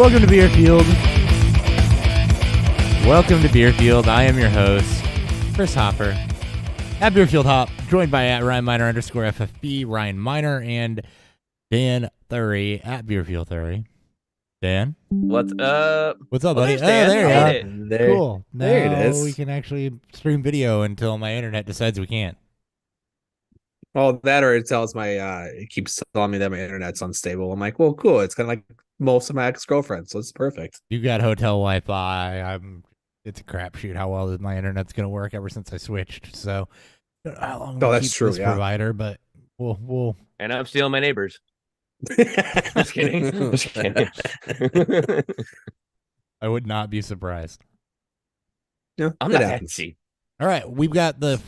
Welcome to Beerfield. Welcome to Beerfield. I am your host, Chris Hopper, at Beerfield Hop, joined by at Ryan Miner _FFB, Ryan Miner, and Dan Thury at Beerfield Thury. Dan? What's up? What's up, buddy? Dan. There you are. There, Cool. there Now it is. we can actually stream video until my internet decides we can't. Well, that or it tells my it keeps telling me that my internet's unstable. I'm like, well, cool. It's kind of like most of my ex-girlfriends, so it's perfect. You got hotel Wi-Fi. It's a crapshoot how well my internet's gonna work ever since I switched. So how long we'll that's keep true, this yeah. provider, but we'll And I'm stealing my neighbors. Just kidding. Just kidding. I would not be surprised. Yeah, I'm it not happens. Etsy. All right, we've got the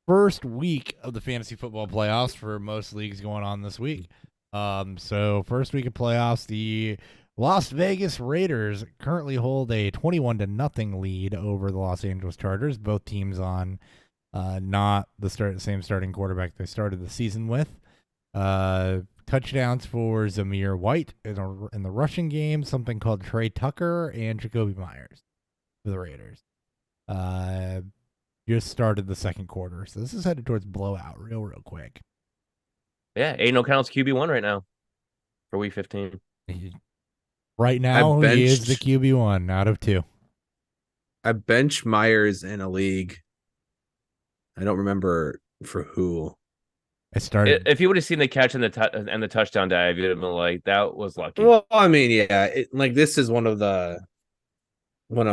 first week of the fantasy football playoffs for most leagues going on this week. So first week of playoffs, the Las Vegas Raiders currently hold a 21-0 lead over the Los Angeles Chargers. Both teams on not the same starting quarterback they started the season with. Touchdowns for Zamir White in the rushing game, something called Trey Tucker and Jacoby Myers for the Raiders. Just started the second quarter, so this is headed towards blowout real quick. Yeah, Aiden O'Connell's QB1 right now for week 15. Right now, he is the QB1 out of 2. I bench Myers in a league. I don't remember for who. I started. If you would have seen the catch and the touchdown dive, you'd have been like, that was lucky. Well, I mean, yeah, this is one of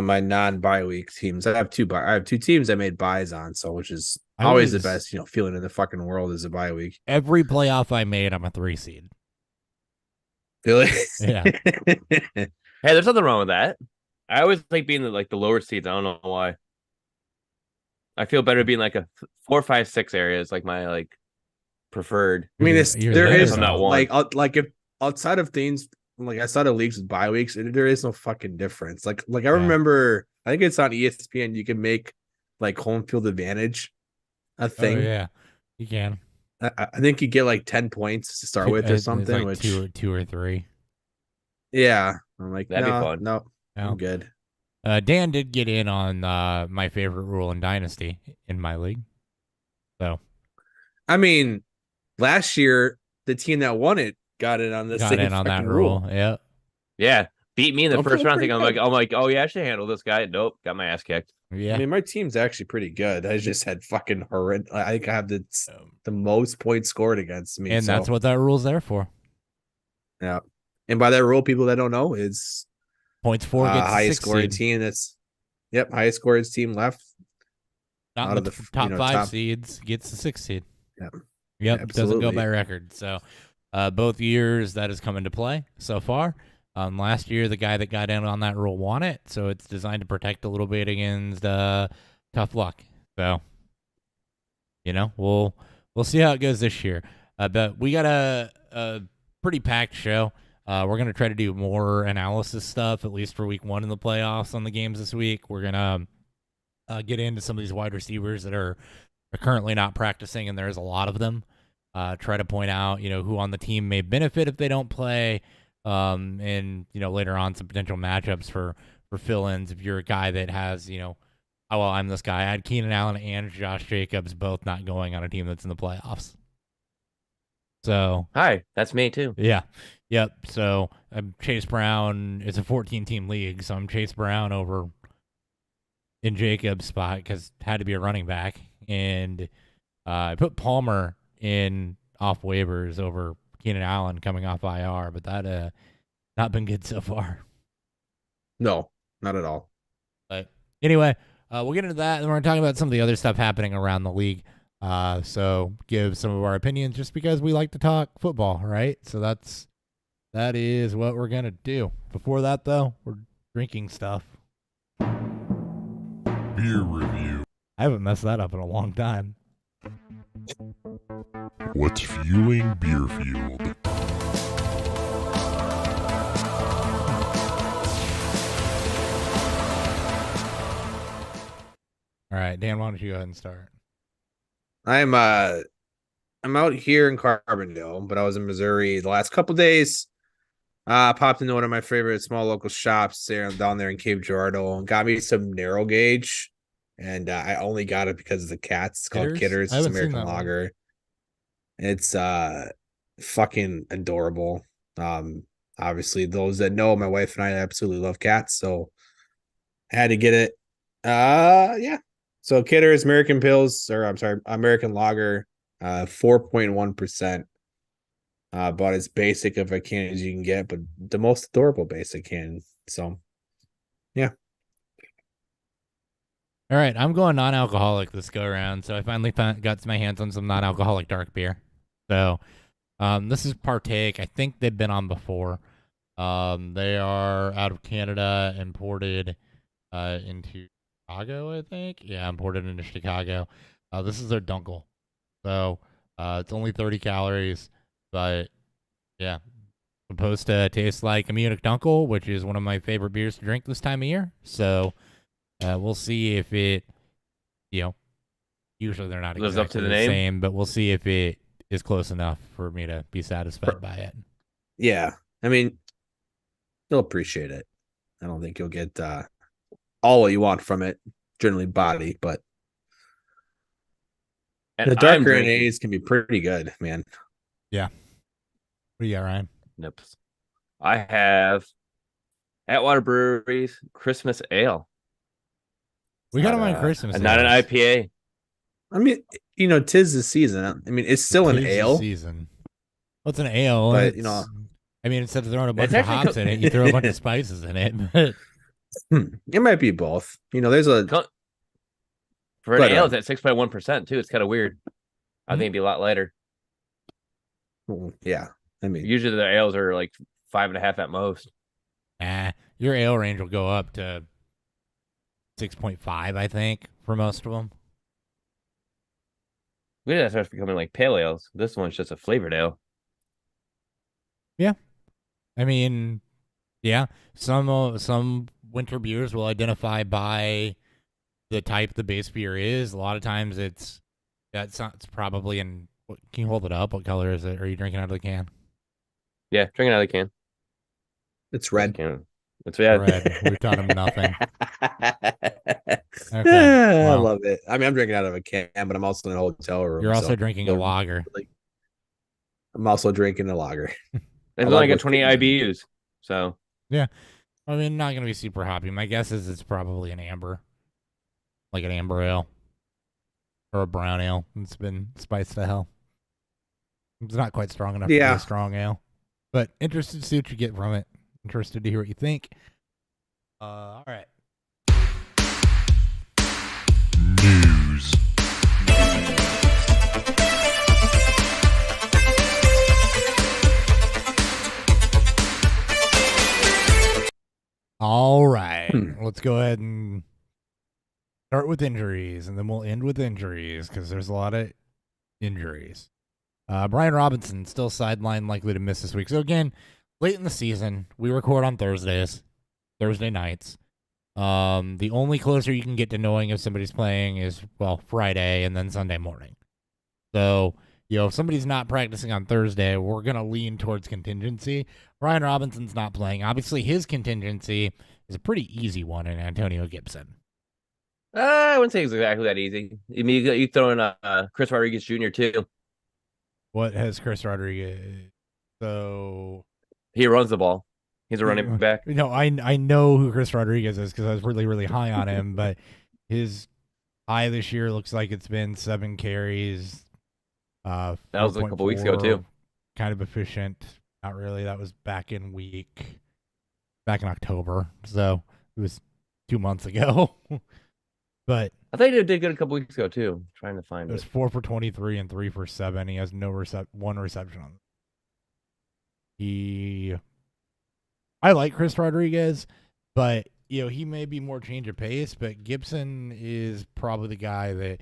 my non-bye week teams. I have two teams I made buys on, so which is always the best, feeling in the fucking world is a bye week. Every playoff I made, I'm a 3 seed. Really? Yeah. Hey, there's nothing wrong with that. I always like being the lower seeds. I don't know why. I feel better being like a 4, 5, 6 area is like my preferred. I mean, there is I'm not one. if outside of things outside of leagues with bye weeks, there is no fucking difference. I remember, I think it's on ESPN. You can make home field advantage a thing. Oh, yeah, you can. I think you get 10 points to start with or something. Like which two or 3. Yeah, I'm like, that'd be fun. No, I'm good. Dan did get in on my favorite rule in Dynasty in my league. So, I mean, last year the team that won it got in on this. Got in on that rule. Yeah. Yeah. Beat me in the first round. I'm good. like, oh yeah, I should handle this guy. Nope, got my ass kicked. Yeah. I mean, my team's actually pretty good. I just had fucking horrendous. I have the most points scored against me, and that's what that rule's there for. Yeah, and by that rule, people that don't know, is points for gets highest scoring seed. team. Highest scoring team left. Not out of the top 5 seeds gets the 6th seed. Yeah. Yep. Absolutely. Doesn't go by record. So, both years that has come into play so far. Last year, the guy that got in on that rule won it, so it's designed to protect a little bit against tough luck. So, we'll see how it goes this year. But we got a pretty packed show. We're gonna try to do more analysis stuff, at least for week 1 in the playoffs on the games this week. We're gonna get into some of these wide receivers that are currently not practicing, and there's a lot of them. Try to point out, who on the team may benefit if they don't play. And later on some potential matchups for fill-ins if you're a guy that has I'm this guy. I had Keenan Allen and Josh Jacobs both not going on a team that's in the playoffs. So hi, that's me too. Yeah, yep. So I'm Chase Brown. It's a 14-team league, so I'm Chase Brown over in Jacobs' spot because had to be a running back, and I put Palmer in off waivers over Keenan Allen coming off IR, but that not been good so far. No, not at all. But anyway, we'll get into that, and we're going to talk about some of the other stuff happening around the league. So give some of our opinions just because we like to talk football, right? So that is what we're going to do. Before that, though, we're drinking stuff. Beer review. I haven't messed that up in a long time. What's fueling Beerfield? All right, Dan, why don't you go ahead and start? I'm out here in Carbondale, but I was in Missouri the last couple of days. Popped into one of my favorite small local shops there down there in Cape Girardeau and got me some narrow gauge. And I only got it because of the cats. It's called Kidders? Kidders. I It's haven't seen American that one. lager. It's fucking adorable. Obviously those that know, my wife and I absolutely love cats, so I had to get it. Yeah. So Kidders American Pills, or I'm sorry, American Lager, 4.1%. About as basic of a can as you can get, but the most adorable basic can. So, yeah. All right, I'm going non-alcoholic this go around, so I finally got my hands on some non-alcoholic dark beer. So, this is Partake. I think they've been on before. They are out of Canada, imported into Chicago, I think. Yeah, imported into Chicago. This is their Dunkel. So, it's only 30 calories, but yeah, supposed to taste like a Munich Dunkel, which is one of my favorite beers to drink this time of year. So, we'll see if it, usually they're not Lives exactly up to the the name? same, but we'll see if it is close enough for me to be satisfied by it. Yeah. I mean, you'll appreciate it. I don't think you'll get all what you want from it, generally body, but And the I'm darker drinking. NAs can be pretty good, man. What do you got, Ryan? Nope. I have Atwater Brewery's Christmas Ale. We got them on Christmas. Not an ales. IPA. I mean, tis the season. I mean, it's still an Tis the ale. season. What's an ale? But, I mean, instead of throwing a bunch It's of actually hops in it, you throw a bunch of spices in it. But it might be both. There's a For an But, ale, it's at 6.1% too. It's kind of weird. I think it'd be a lot lighter. yeah. I mean, Usually the ales are like 5.5 at most. your ale range will go up to 6.5, I think, for most of them. Maybe that starts becoming like pale ales. This one's just a flavored ale. I mean, yeah, some winter beers will identify by the type the base beer is. A lot of times it's probably in. Can you hold it up? What color is it? Are you drinking out of the can? Yeah, drinking out of the can. it's red. Can. It's red. Red. We've taught him nothing. I Well, love it. I mean, I'm drinking out of a can, but I'm also in a hotel room. You're also so drinking a lager. I'm also drinking a lager. It's I only love got 20 whiskey. IBUs. So I mean, not gonna be super hoppy. My guess is it's probably an amber, like an amber ale or a brown ale. It's been spiced to hell. It's not quite strong enough to be a strong ale, but interested to see what you get from it. Interested to hear what you think. All right. News. All right. Let's go ahead and start with injuries, and then we'll end with injuries because there's a lot of injuries. Brian Robinson still sidelined, likely to miss this week. So again, late in the season, we record on Thursday nights. The only closer you can get to knowing if somebody's playing is, Friday and then Sunday morning. So, if somebody's not practicing on Thursday, we're going to lean towards contingency. Brian Robinson's not playing. Obviously, his contingency is a pretty easy one in Antonio Gibson. I wouldn't say it's exactly that easy. I mean, you throw in Chris Rodriguez Jr. too. What has Chris Rodriguez? So he runs the ball. He's a running back. I know who Chris Rodriguez is because I was really, really high on him. But his high this year looks like it's been 7 carries. That was a couple weeks ago too. Kind of efficient. Not really. That was back in October. So it was 2 months ago. But I think he did good a couple weeks ago too. I'm trying to find it was 4 for 23 and 3 for 7. He has one reception on. I like Chris Rodriguez, but he may be more change of pace. But Gibson is probably the guy that.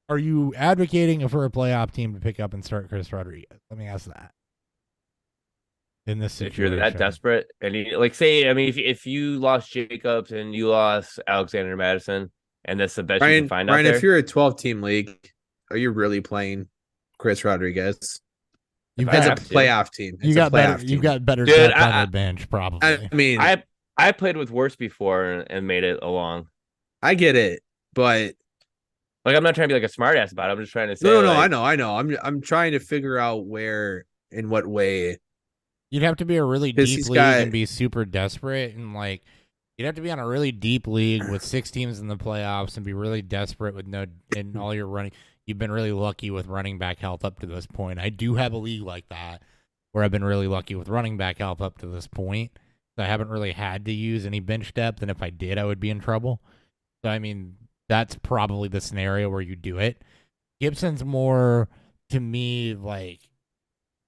Are you advocating for a playoff team to pick up and start Chris Rodriguez? Let me ask that. In this situation, if you're that desperate, and if you lost Jacobs and you lost Alexander Madison, and that's the best you can find out there. If you're a 12-team league, are you really playing Chris Rodriguez? You've I It's a got have to. playoff team. you It's got a better. playoff You've team. got better Dude, depth on I- the bench, probably. I mean, I played with worse before and made it along. I get it, but Like I'm not trying to be like a smartass about it. I'm just trying to say no. like, I know. I'm trying to figure out where, in what way. You'd have to be a really 'Cause deep he's league got- and be super desperate, and like you'd have to be on a really deep league with 6 teams in the playoffs and be really desperate with no and all your running. You've been really lucky with running back health up to this point. I do have a league like that where I've been really lucky with running back health up to this point. So I haven't really had to use any bench depth, and if I did, I would be in trouble. So I mean, that's probably the scenario where you do it. Gibson's more to me like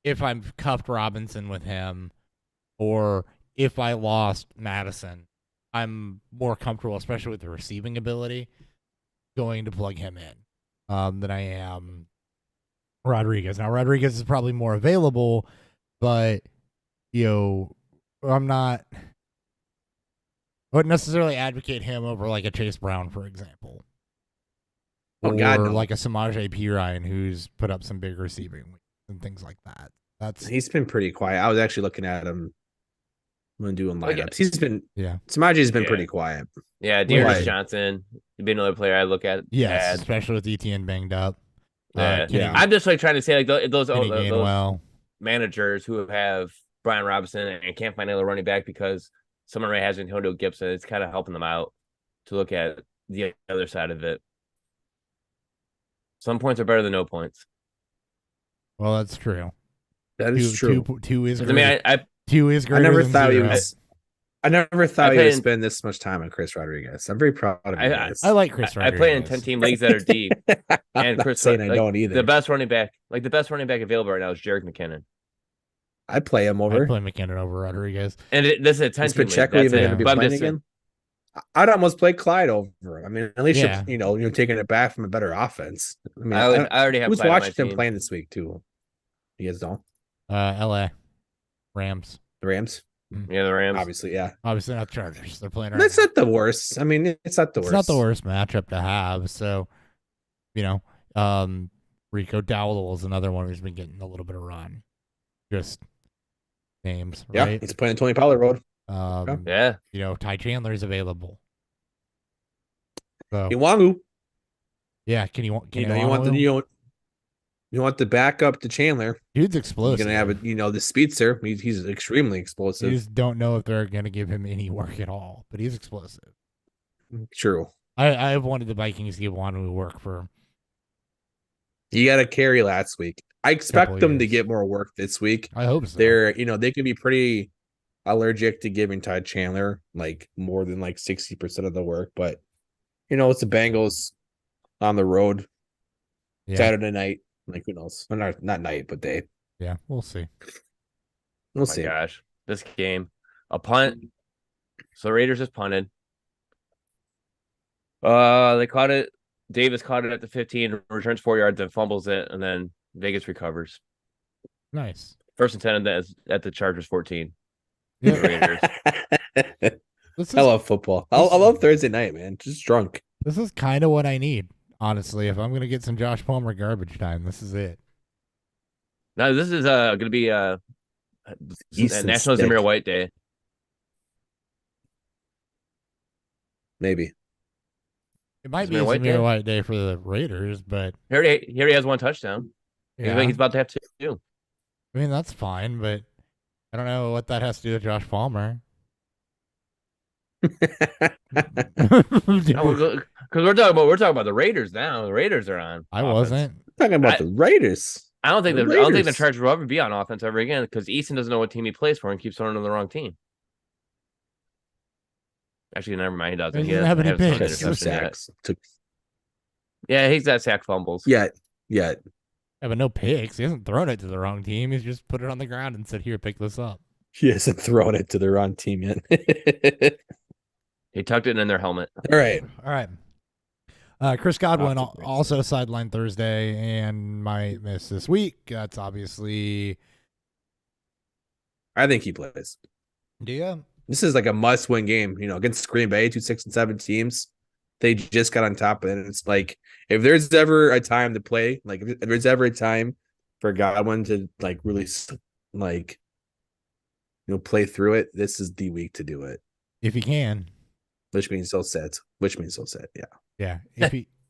if I'm cuffed Robinson with him, or if I lost Madison, I'm more comfortable, especially with the receiving ability, going to plug him in than I am Rodriguez. Now, Rodriguez is probably more available, but, I wouldn't necessarily advocate him over like a Chase Brown, for example. Oh, or God, no. like a Samaje Perine who's put up some big receiving weeks and things like that. He's been pretty quiet. I was actually looking at him when doing Like, lineups. He's been Yeah. Samaji's been Yeah. pretty quiet. yeah, Dearness Right. Johnson would be another player I look at. Yes, add. especially with ETN banged up. Yeah. Kenny, I'm just like trying to say like those Kenny those Gainwell. managers who have Brian Robinson and can't find another running back because someone already has Antonio Gibson. It's kind of helping them out to look at the other side of it. Some points are better than no points. Well, that's true. That is true. Two is I great. mean, I Two is I greater never than thought he zero. was. I never thought he played would in- spend this much time on Chris Rodriguez. I'm very proud of you guys. I like Chris I Rodriguez. play in 10-team leagues that are deep. I'm And not Chris, saying I like, don't either. the best running back available right now is Jerick McKinnon. I'd play him I over. play McKinnon over Rodriguez. And this is a Is 10-team league. Pacheco That's even it. going to be But I'm playing just- again? I'd almost play Clyde over him. I mean, at least Yeah. you're taking it back from a better offense. I mean, I already have who's Clyde on my Washington team. playing this week too? You guys don't? LA Rams. The Rams, Yeah, the Rams. obviously, yeah. Obviously not Chargers. They're playing. That's not the worst. I mean, it's not the It's worst. not the worst matchup to have. So, Rico Dowdle is another one who's been getting a little bit of run. Just names, Yeah, right? he's playing Tony Pollard road. Yeah. Ty Chandler's available. So Iwangu. yeah, can you You want the backup to Chandler. dude's You're explosive. gonna have the speedster. He's extremely You explosive. just don't know if they're gonna give him any work at all, but he's explosive. True. I've wanted the Vikings to give Wanu work for You got to carry last week. I expect Couple them to years. get more work this week. I hope so. They can be pretty allergic to giving Ty Chandler like more than like 60% of the work, but it's the Bengals on the road yeah. Saturday night. Like who knows? Well, not night, but day. Yeah, we'll see. We'll Oh my see. gosh. This game. A punt. So the Raiders just punted. They caught it. Davis caught it at the 15, returns 4 yards, and fumbles it, and then Vegas recovers. Nice. First and 10 at the Chargers 14. Yeah. Raiders. This I is love football. I love Thursday night, man. Just drunk. this is kind of what I need, honestly. If I'm gonna get some Josh Palmer garbage time, this is it. Now this is going to be Easton National Stick. Zamir White Day. Maybe. It might be Zamir a White Zamir Day? White day for the Raiders, but He already has one touchdown. yeah. He's about to have two. I mean that's fine, but I don't know what that has to do with Josh Palmer. Because we're talking about the Raiders now. The Raiders are on. I offense. wasn't. Talking about the Raiders. I don't think The I don't think the Raiders. Chargers will ever be on offense ever again because Easton doesn't know what team he plays for and keeps throwing to the wrong team. Actually, never mind. He doesn't. He doesn't have any hasn't thrown an picks. Two interception yet. sacks. Took Yeah, he's got sack fumbles. yet. Yeah, but no picks. He hasn't thrown it to the wrong team. He's just put it on the ground and said, "Here, pick this up." He hasn't thrown it to the wrong team yet. He tucked it in their helmet. All right. All right. Chris Godwin Off to the also sidelined Thursday and might miss this week. That's obviously. I think he plays. Do you? This is like a must-win game, against Green Bay, 2 6-7 teams. They just got on top of it. And it's like if there's ever a time to play, like if there's ever a time for Godwin to like really like play through it, this is the week to do it. If he can. Which means he'll sit. Yeah. Yeah.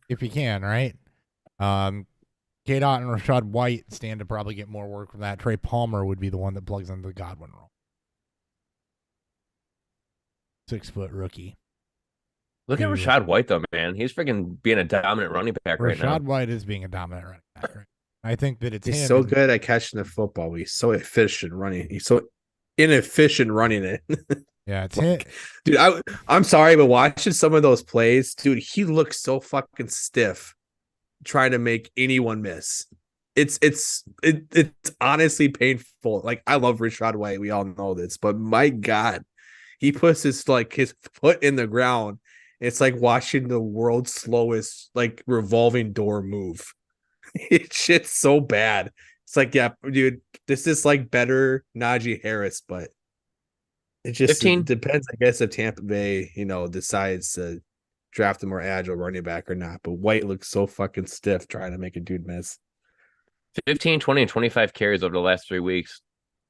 If he can, right? K-Dot and Rashad White stand to probably get more work from that. Trey Palmer would be the one that plugs into the Godwin role. 6-foot rookie. Look at Rashad White, though, man. He's freaking being a dominant running back right now. Rashad White is being a dominant running back. Right? I think that he's so good at catching the football. He's so efficient running. He's so inefficient running it. Yeah, it's him. Dude, I'm sorry, but watching some of those plays, dude, he looks so fucking stiff trying to make anyone miss. It's honestly painful. Like, I love Rashad White. We all know this, but my God, he puts his foot in the ground. It's like watching the world's slowest like revolving door move. It's shit's so bad. It's like, yeah, dude, this is like better Najee Harris, but it just depends, I guess, if Tampa Bay, decides to draft a more agile running back or not. But White looks so fucking stiff trying to make a dude miss. 15, 20, and 25 carries over the last 3 weeks.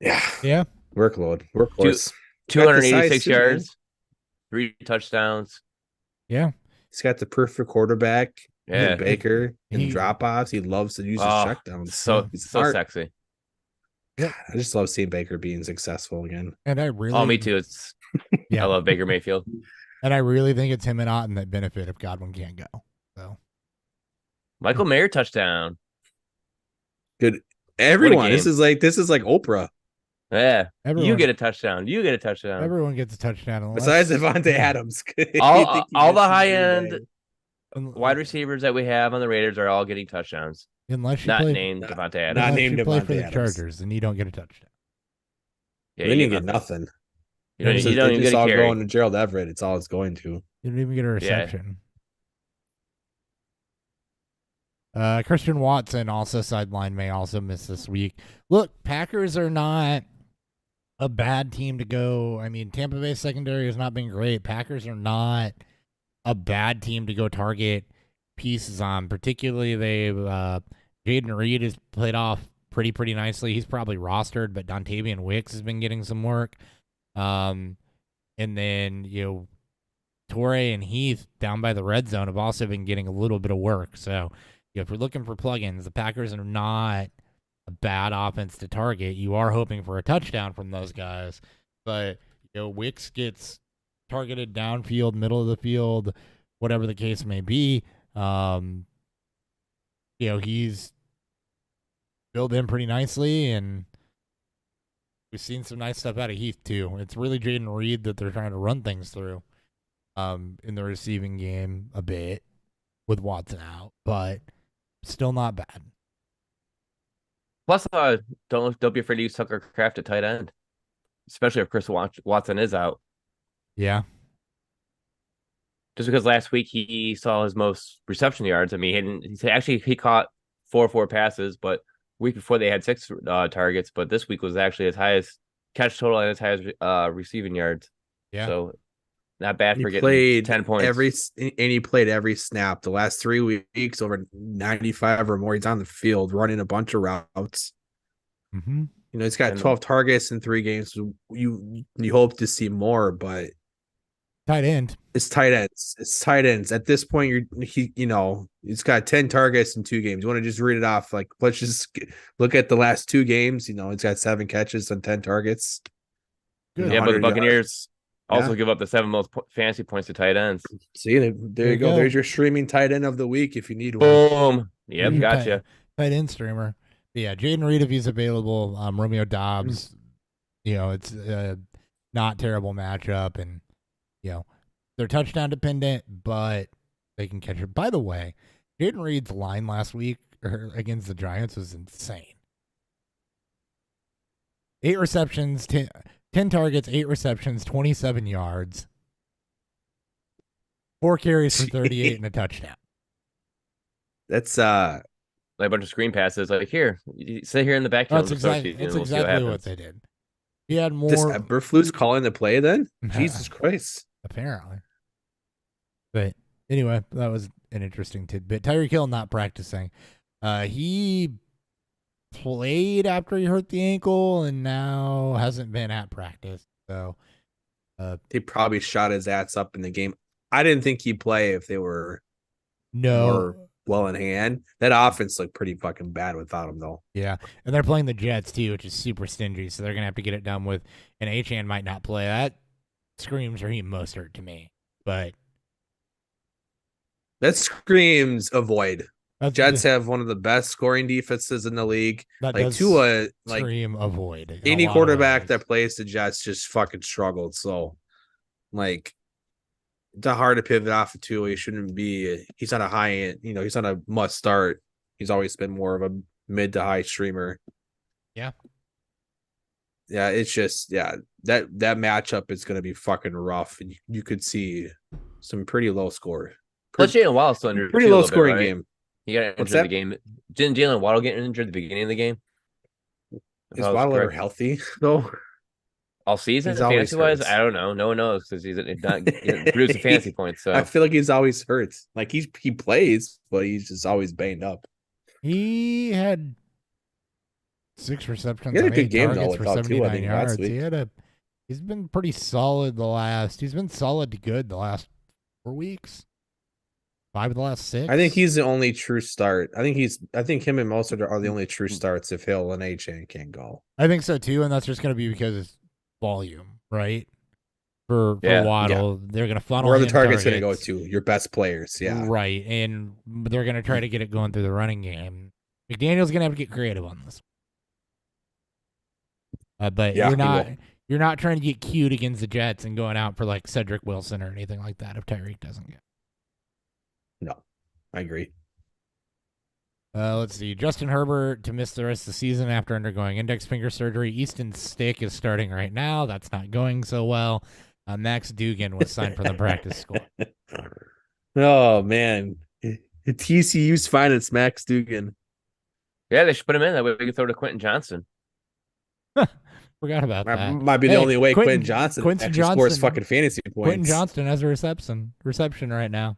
Yeah. Yeah. Workload. Workhorse. 286 yards, 3 touchdowns. Yeah. He's got the perfect quarterback. Yeah. Baker and drop-offs. He loves to use his checkdowns. So sexy. Yeah. I just love seeing Baker being successful again. And I really me too. I love Baker Mayfield. And I really think it's him and Otten that benefit if Godwin can't go. So Michael Mayer touchdown. Good. Everyone. This is like Oprah. Yeah. You get a touchdown. You get a touchdown. Everyone gets a touchdown. Besides Devontae Adams. all the high-end wide receivers that we have on the Raiders are all getting touchdowns. Unless you not play, named Devontae Adams. Not named Devontae play for the Adams. Chargers, and you don't get a touchdown. Yeah, you didn't get nothing. You don't even get a carry. Going to Gerald Everett. It's all it's going to. You don't even get a reception. Yeah. Christian Watson, also sideline, may also miss this week. Look, Packers are not a bad team to go. I mean, Tampa Bay secondary has not been great. Packers are not a bad team to go target pieces on. Particularly, Jaden Reed has played off pretty nicely. He's probably rostered, but Dontavian Wicks has been getting some work. And then, Torrey and Heath down by the red zone have also been getting a little bit of work. So, if you're looking for plugins, the Packers are not a bad offense to target. You are hoping for a touchdown from those guys, but Wicks gets targeted downfield, middle of the field, whatever the case may be. He's filled in pretty nicely, and we've seen some nice stuff out of Heath too. It's really Jaden Reed that they're trying to run things through in the receiving game a bit with Watson out, but still not bad. Plus, don't be afraid to use Tucker Kraft at tight end, especially if Chris Watson is out. Yeah. Just because last week he saw his most reception yards. I mean, he caught 4 passes, but week before they had 6 targets. But this week was actually his highest catch total and his highest receiving yards. Yeah. So not bad for getting 10 points. He played every snap. The last 3 weeks, over 95 or more. He's on the field running a bunch of routes. Mm-hmm. He's got 12 targets in 3 games. So you hope to see more, but tight end. It's tight ends. At this point, he's got 10 targets in 2 games. You want to just read it off? Like, let's just look at the last 2 games. He's got 7 catches and 10 targets. Good. Yeah, but the Buccaneers also give up the 7 most fantasy points to tight ends. See, there you go. There's your streaming tight end of the week if you need one. Boom. Yep, gotcha. Tight end streamer. But yeah, Jaden Reed if he's available. Romeo Dobbs. It's a not terrible matchup, and they're touchdown dependent, but they can catch it. By the way, Jaden Reed's line last week against the Giants was insane. 8 receptions, 10 targets, 8 receptions, 27 yards, 4 carries for 38 and a touchdown. That's like a bunch of screen passes. Like, here, you sit here in the backfield. That's exactly what they did. He had more. This Eberflus calling the play then? Jesus Christ. Apparently. But anyway, that was an interesting tidbit. Tyreek Hill not practicing. He played after he hurt the ankle and now hasn't been at practice. So He probably shot his ass up in the game. I didn't think he'd play if they were no. more well in hand. That offense looked pretty fucking bad without him, though. Yeah, and they're playing the Jets too, which is super stingy. So they're gonna have to get it done with. And Achane might not play. That screams Raheem Mostert to me. But That screams avoid. that's, Jets have one of the best scoring defenses in the league. that Like does Tua, like scream avoid. in a any lot of quarterback ways. that plays the Jets just fucking struggled. So, like, it's hard to pivot off of Tua. He shouldn't be. He's not a high end. He's not a must start. He's always been more of a mid to high streamer. Yeah. Yeah, it's just that matchup is going to be fucking rough, and you could see some pretty low score. Plus, Jalen Waddle's still injured. Pretty too, a low little bit, scoring right? game. He got injured What's in the that? game. Didn't Jalen Waddle get injured at the beginning of the game? If Is I was Waddle ever correct. healthy though? All season, He's always fantasy wise? hurts. I don't know. No one knows because he's not producing fantasy points. So I feel like he's always hurt. Like he plays, but he's just always banged up. He had 6 receptions. He had a on good 8 game, though, targets for without Tua, I 79 think, last yards. week. He's been pretty solid He's been solid to good the last 4 weeks. 5 of the last 6. I think he's the only true start. I think him and Mostert are the only true starts if Hill and Achane can't go. I think so too, and that's just going to be because it's volume, right? For Yeah, Waddle, they're going to funnel Where the him target's going to go targets. to your best players. Yeah. Right, and they're going to try to get it going through the running game. McDaniel's going to have to get creative on this. But Yeah, you're not trying to get cute against the Jets and going out for like Cedric Wilson or anything like that if Tyreek doesn't get. No, I agree. Let's see. Justin Herbert to miss the rest of the season after undergoing index finger surgery. Easton Stick is starting right now. That's not going so well. Max Dugan was signed from the practice squad. Oh man, TCU's fine. It's Max Dugan. yeah, they should put him in. That way we can throw to Quentin Johnson. Forgot about that. Might be the Hey, only way Quentin Johnson Quentin actually scores Johnson- fucking fantasy points. Quentin Johnston has a reception right now.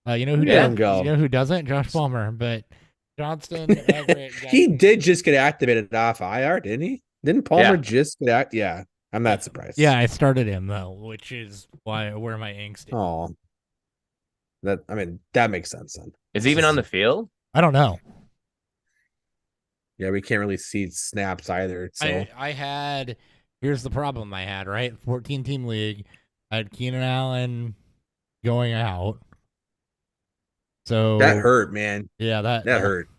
You know who Yeah, does? go. You know who doesn't? Josh Palmer. But Johnston, Everett, He Jackson- did just get activated off IR, didn't he? Didn't Palmer Yeah. just get act? Yeah, I'm not surprised. Yeah, I started him though, which is where my angst is. Oh, that makes sense then. Is he even on the field? I don't know. Yeah, we can't really see snaps either. So Here's the problem I had, right? 14-team league. I had Keenan Allen going out. So that hurt, man. Yeah, that hurt.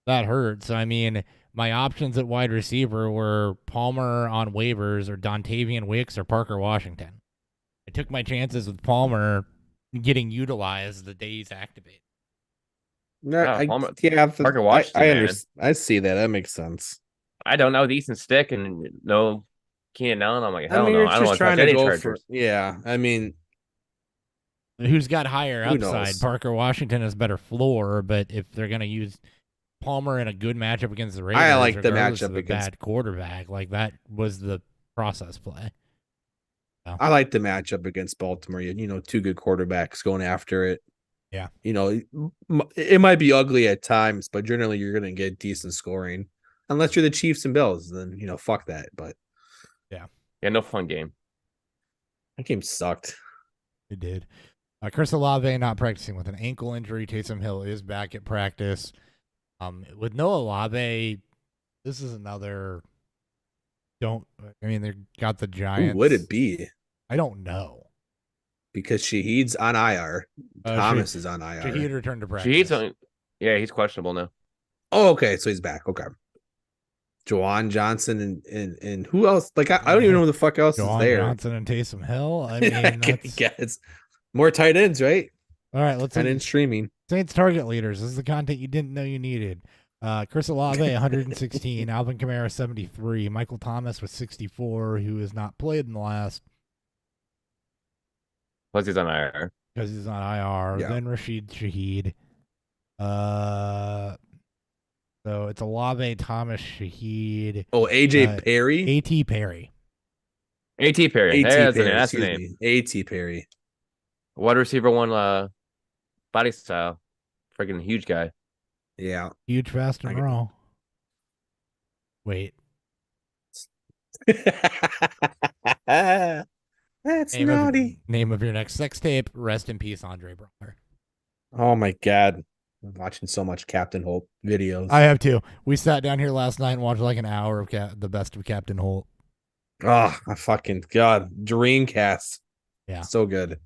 That hurt. So I mean, my options at wide receiver were Palmer on waivers or Dontavian Wicks or Parker Washington. I took my chances with Palmer getting utilized the day he's activated. No, Palmer- yeah, Parker Washington, I man. understand. I see that. That makes sense. I don't know. With Easton Stick and no Keenan Allen, I'm like, hell I mean, no. you're I don't want just to touch trying to any go Chargers. for. Yeah, I mean, Who's got higher Who upside? knows? Parker Washington has better floor, but if they're going to use Palmer in a good matchup against the Raiders, I like the regardless of matchup a against- bad quarterback, like that was the process play. I like the matchup against Baltimore. Two good quarterbacks going after it. Yeah. It might be ugly at times, but generally you're going to get decent scoring. Unless you're the Chiefs and Bills, then, fuck that. But Yeah, no fun game. that game sucked. It did. Chris Olave not practicing with an ankle injury. Taysom Hill is back at practice. With no Olave, this is another. They got the Giants. Who would it be? I don't know. Because Shaheed's on IR. Thomas is on IR. Shaheed returned to practice. He's questionable now. Oh, okay. So he's back. Okay. Juwan Johnson and who else? Like, I don't even know who the fuck else Juwan is there. Johnson and Taysom Hill. I I mean, can't guess. More tight ends, right? all right. Let's And in streaming. Saints target leaders. This is the content you didn't know you needed. Chris Olave, 116. Alvin Kamara, 73. Michael Thomas with 64, who has not played in the last Plus he's on IR. because he's on IR. Yeah. Then Rashid Shaheed. So it's Olave, Thomas, Shaheed, Oh, AJ Perry. A.T. Perry. A.T. Perry. That's the excuse name. me. A.T. Perry. Wide receiver one body style. Freaking huge guy. Yeah. Huge, fast, and I- raw. Wait. That's naughty. Name of your next sex tape. Rest in peace, Andre Braugher. Oh my god. I'm watching so much Captain Holt videos. I have too. We sat down here last night and watched like an hour of the best of Captain Holt. Oh, I fucking god. Dreamcast. Yeah. So good.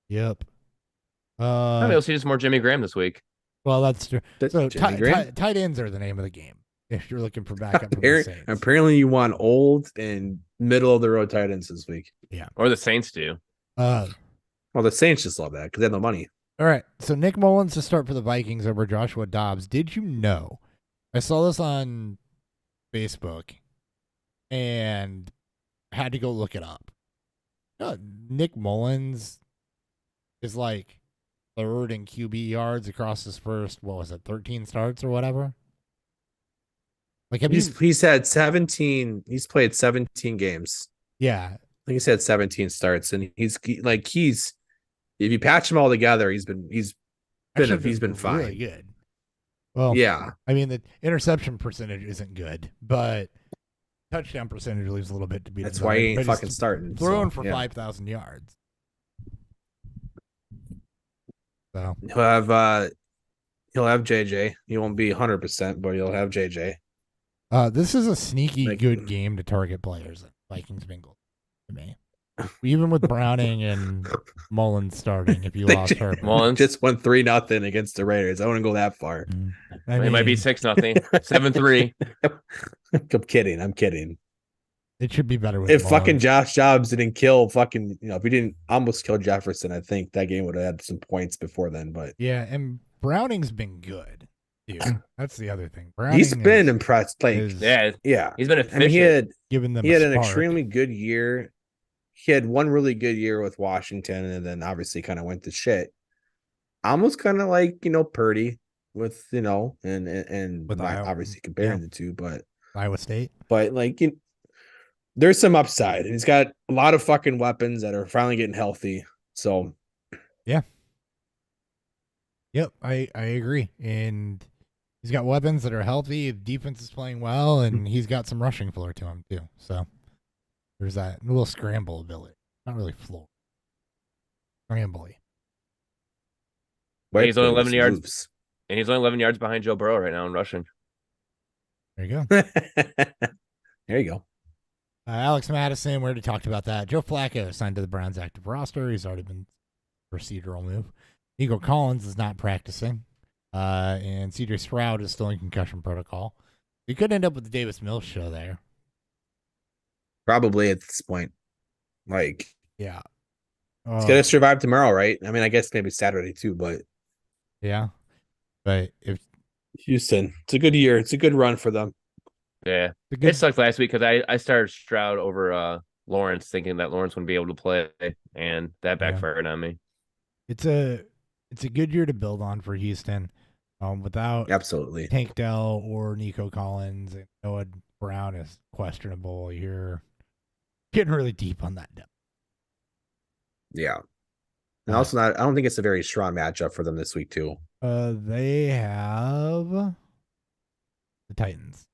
Yep. Maybe we'll see just more Jimmy Graham this week. Well, that's true. So Jimmy Graham? tight ends are the name of the game if you're looking for backup from the Saints. Apparently you want old and middle of the road tight ends this week. Yeah. Or the Saints do. Well, the Saints just love that because they have no money. All right. So Nick Mullins to start for the Vikings over Joshua Dobbs. Did you know? I saw this on Facebook and had to go look it up. Nick Mullins is like third in QB yards across his first, 13 starts or whatever? Like He's had 17. He's played 17 games. Yeah. I think he's had 17 starts, and he's if you patch them all together, he's been fine. Really good. Well, yeah. I mean, the interception percentage isn't good, but touchdown percentage leaves a little bit to be That's desired. why he ain't But fucking he's starting. Throwing for 5,000 yards. So he'll have JJ. He won't be 100%, but he'll have JJ. This is a sneaky good game to target players. Vikings Bengals to me. Even with Browning and Mullins starting, if you lost Herbert. Mullins just won 3-0 against the Raiders. I wouldn't go that far. It might be 6-0, 7-3. I'm kidding. It should be better with if Mullins. fucking Josh Jobs didn't kill if he didn't almost kill Jefferson, I think that game would have had some points before then. But yeah, and Browning's been good. Dude, that's the other thing. He's been impressed. Yeah, he's been efficient. I mean, he had an extremely good year. He had one really good year with Washington, and then obviously kind of went to shit. Almost kind of like Purdy with and with obviously comparing the two, but Iowa State. But there's some upside, and he's got a lot of fucking weapons that are finally getting healthy. So yeah. Yep, I agree. And he's got weapons that are healthy. Defense is playing well, and he's got some rushing floor to him too. So there's that little scramble ability. Not really floor. Scrambly. He's only 11 yards. And he's only 11 yards behind Joe Burrow right now in rushing. There you go. There you go. Alex Madison, we already talked about that. Joe Flacco signed to the Browns active roster. He's already been procedural move. Nico Collins is not practicing. And CJ Stroud is still in concussion protocol. We could end up with the Davis Mills show there. Probably at this point. Yeah. He's going to survive tomorrow, right? I mean, I guess maybe Saturday too, but. Yeah. But if Houston, it's a good year. It's a good run for them. Yeah. It sucked last week because I started Stroud over Lawrence, thinking that Lawrence wouldn't be able to play, and that backfired on me. It's a good year to build on for Houston. Without absolutely Tank Dell or Nico Collins, and Noah Brown is questionable. You're getting really deep on that depth. Yeah. And also I don't think it's a very strong matchup for them this week too. They have the Titans.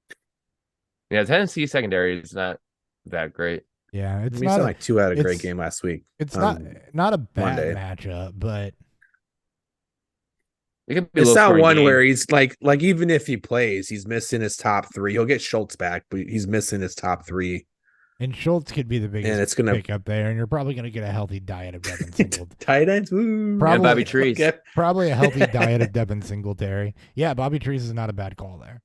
Yeah, Tennessee secondary is not that great. Yeah, it's not like two had a great game last week. It's not a bad matchup, but it's not one where he's like even if he plays, he's missing his top three. He'll get Schultz back, but he's missing his top three. And Schultz could be the biggest pick up there, and you're probably going to get a healthy diet of Devin Singletary. Tight ends, woo. Probably Bobby Trees. Okay. Probably a healthy diet of Devin Singletary. Yeah, Bobby Trees is not a bad call there.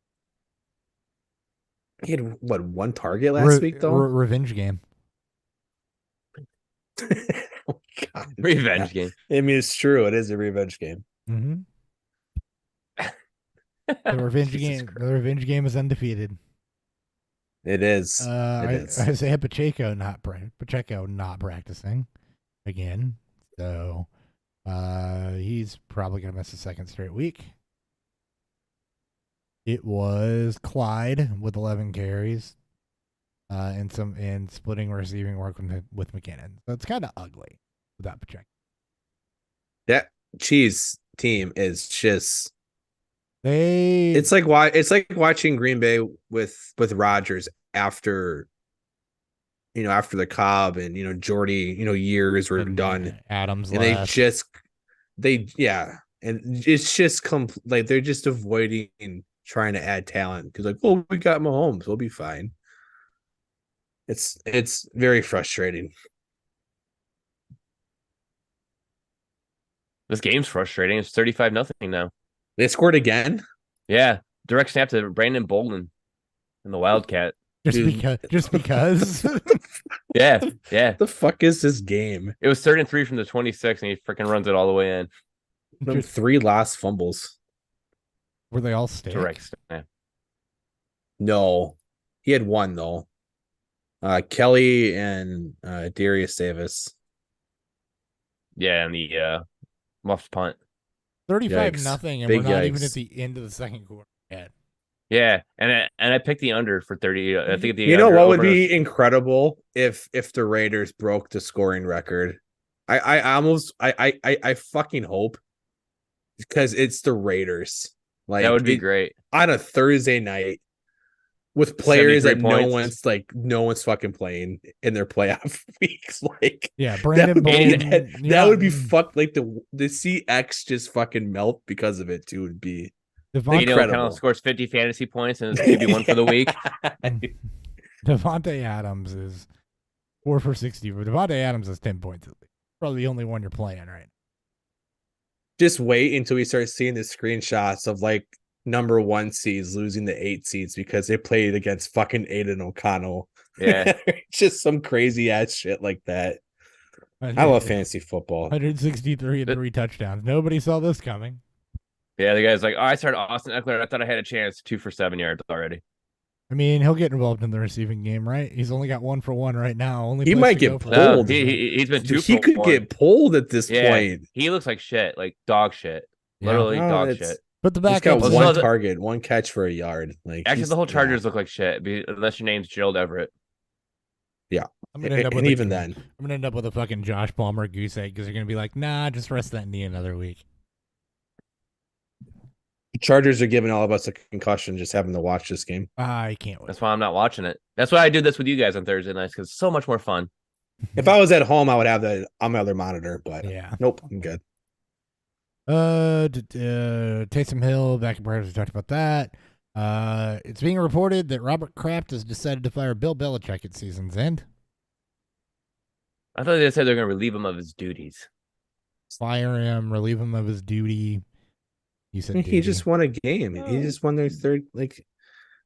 He had one target last week though? Revenge game. Oh, God. Revenge game. I mean, it's true. It is a revenge game. Mm-hmm. The revenge game is undefeated. It is. Isaiah Pacheco not practicing again, so he's probably gonna miss a second straight week. It was Clyde with 11 carries, and splitting receiving work with McKinnon. So it's kind of ugly without Pacheco. That Cheese team is just It's like watching Green Bay with Rodgers after after the Cobb and Jordy years were and done, Adams and left. and it's just like they're just avoiding trying to add talent because we got Mahomes, we'll be fine. It's very frustrating. This game's frustrating. It's 35-0 now. They scored again. Yeah, direct snap to Brandon Bolden and the Wildcat. Just because. Yeah. The fuck is this game? It was 3rd and 3 from the 26, and he freaking runs it all the way in. From 3 lost fumbles. Were they all stick? Direct snap. No, he had one though. Kelly and Darius Davis. Yeah, and the muffed punt. 35-0, and Big we're not even yikes. at the end of the second quarter yet. Yeah, and I picked the under for 30. I think the You know under what would over- be incredible if the Raiders broke the scoring record. I fucking hope, because it's the Raiders. Like, that would be great on a Thursday night with players that 73 points. no one's fucking playing in their playoff weeks. Like, Yeah, Brandon that Bolden. would be fucked. Like the CX just fucking melt because of it too. Would be Devontae, incredible. Kind of scores 50 fantasy points and it's maybe one for the week. Devontae Adams is 4 for 60, but Devontae Adams has 10 points at least. Probably the only one you're playing right now. Just wait until we start seeing the screenshots of like number 1 seeds losing the 8 seeds because they played against fucking Aiden O'Connell. Yeah. Just some crazy ass shit like that. I love fantasy football. 163 and 3 touchdowns. Nobody saw this coming. Yeah, the guy's like, I started Austin Eckler. I thought I had a chance. 2 for 7 yards already. I mean, he'll get involved in the receiving game, right? He's only got 1 for 1 right now. Only He place might to get go for pulled. it. He's been 2 He for could 1. get pulled at this point. He looks like shit, like dog shit. Yeah. Literally No, dog it's- shit. But the He's back got end, Well, one so- target, 1 catch for a yard. Like, Actually, the whole yeah. Chargers look like shit, unless your name's Gerald Everett. I'm gonna end up with And even then, I'm gonna end up with a fucking Josh Palmer goose egg because you're gonna be like, nah, just rest that knee another week. Chargers are giving all of us a concussion just having to watch this game. I can't wait. That's why I'm not watching it. That's why I do this with you guys on Thursday nights because it's so much more fun. If I was at home, I would have that on my other monitor, but Yeah. nope, I'm good. Taysom Hill, back in practice, we talked about that. It's being reported that Robert Kraft has decided to fire Bill Belichick at season's end. I thought they said they're going to relieve him of his duties. Fire him, relieve him of his duty. You said He duty. just won a game. He just won their third. Like,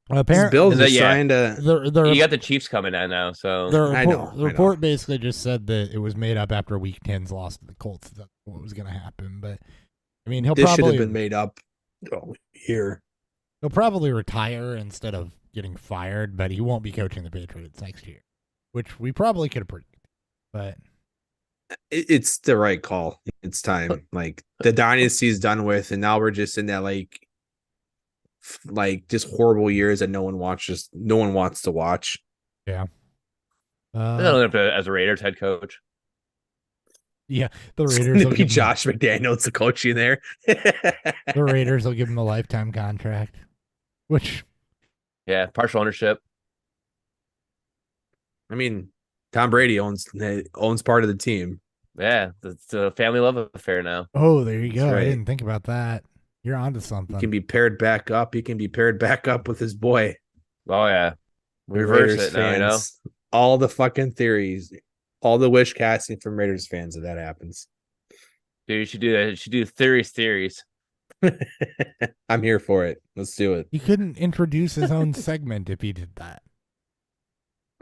apparently Bills Is that- is yeah. trying to. You got the Chiefs coming in now, so The I know, I report basically just said that it was made up after Week 10's loss to the Colts. That's what was going to happen. But I mean, This should have been made up here. he'll probably retire instead of getting fired. But he won't be coaching the Patriots next year, which we probably could have predicted. But It's the right call. It's time. Like, the dynasty is done with, and now we're just in that like just horrible years that no one watches. No one wants to watch. I don't have to as a Raiders head coach. the It's Raiders gonna will be give Josh McDaniels the coaching there. the Raiders will give him a lifetime contract, which Yeah, partial ownership. I mean, Tom Brady owns part of the team. Yeah, it's a family love affair now. there you go. That's I right. didn't think about that. You're onto something. He can be paired back up. He can be paired back up with his boy. Oh yeah, We're reverse Raiders it now. You know, fans. All the fucking theories, all the wish casting from Raiders fans if that happens. dude, you should do that. You should do theories. I'm here for it. Let's do it. He couldn't introduce his own segment if he did that.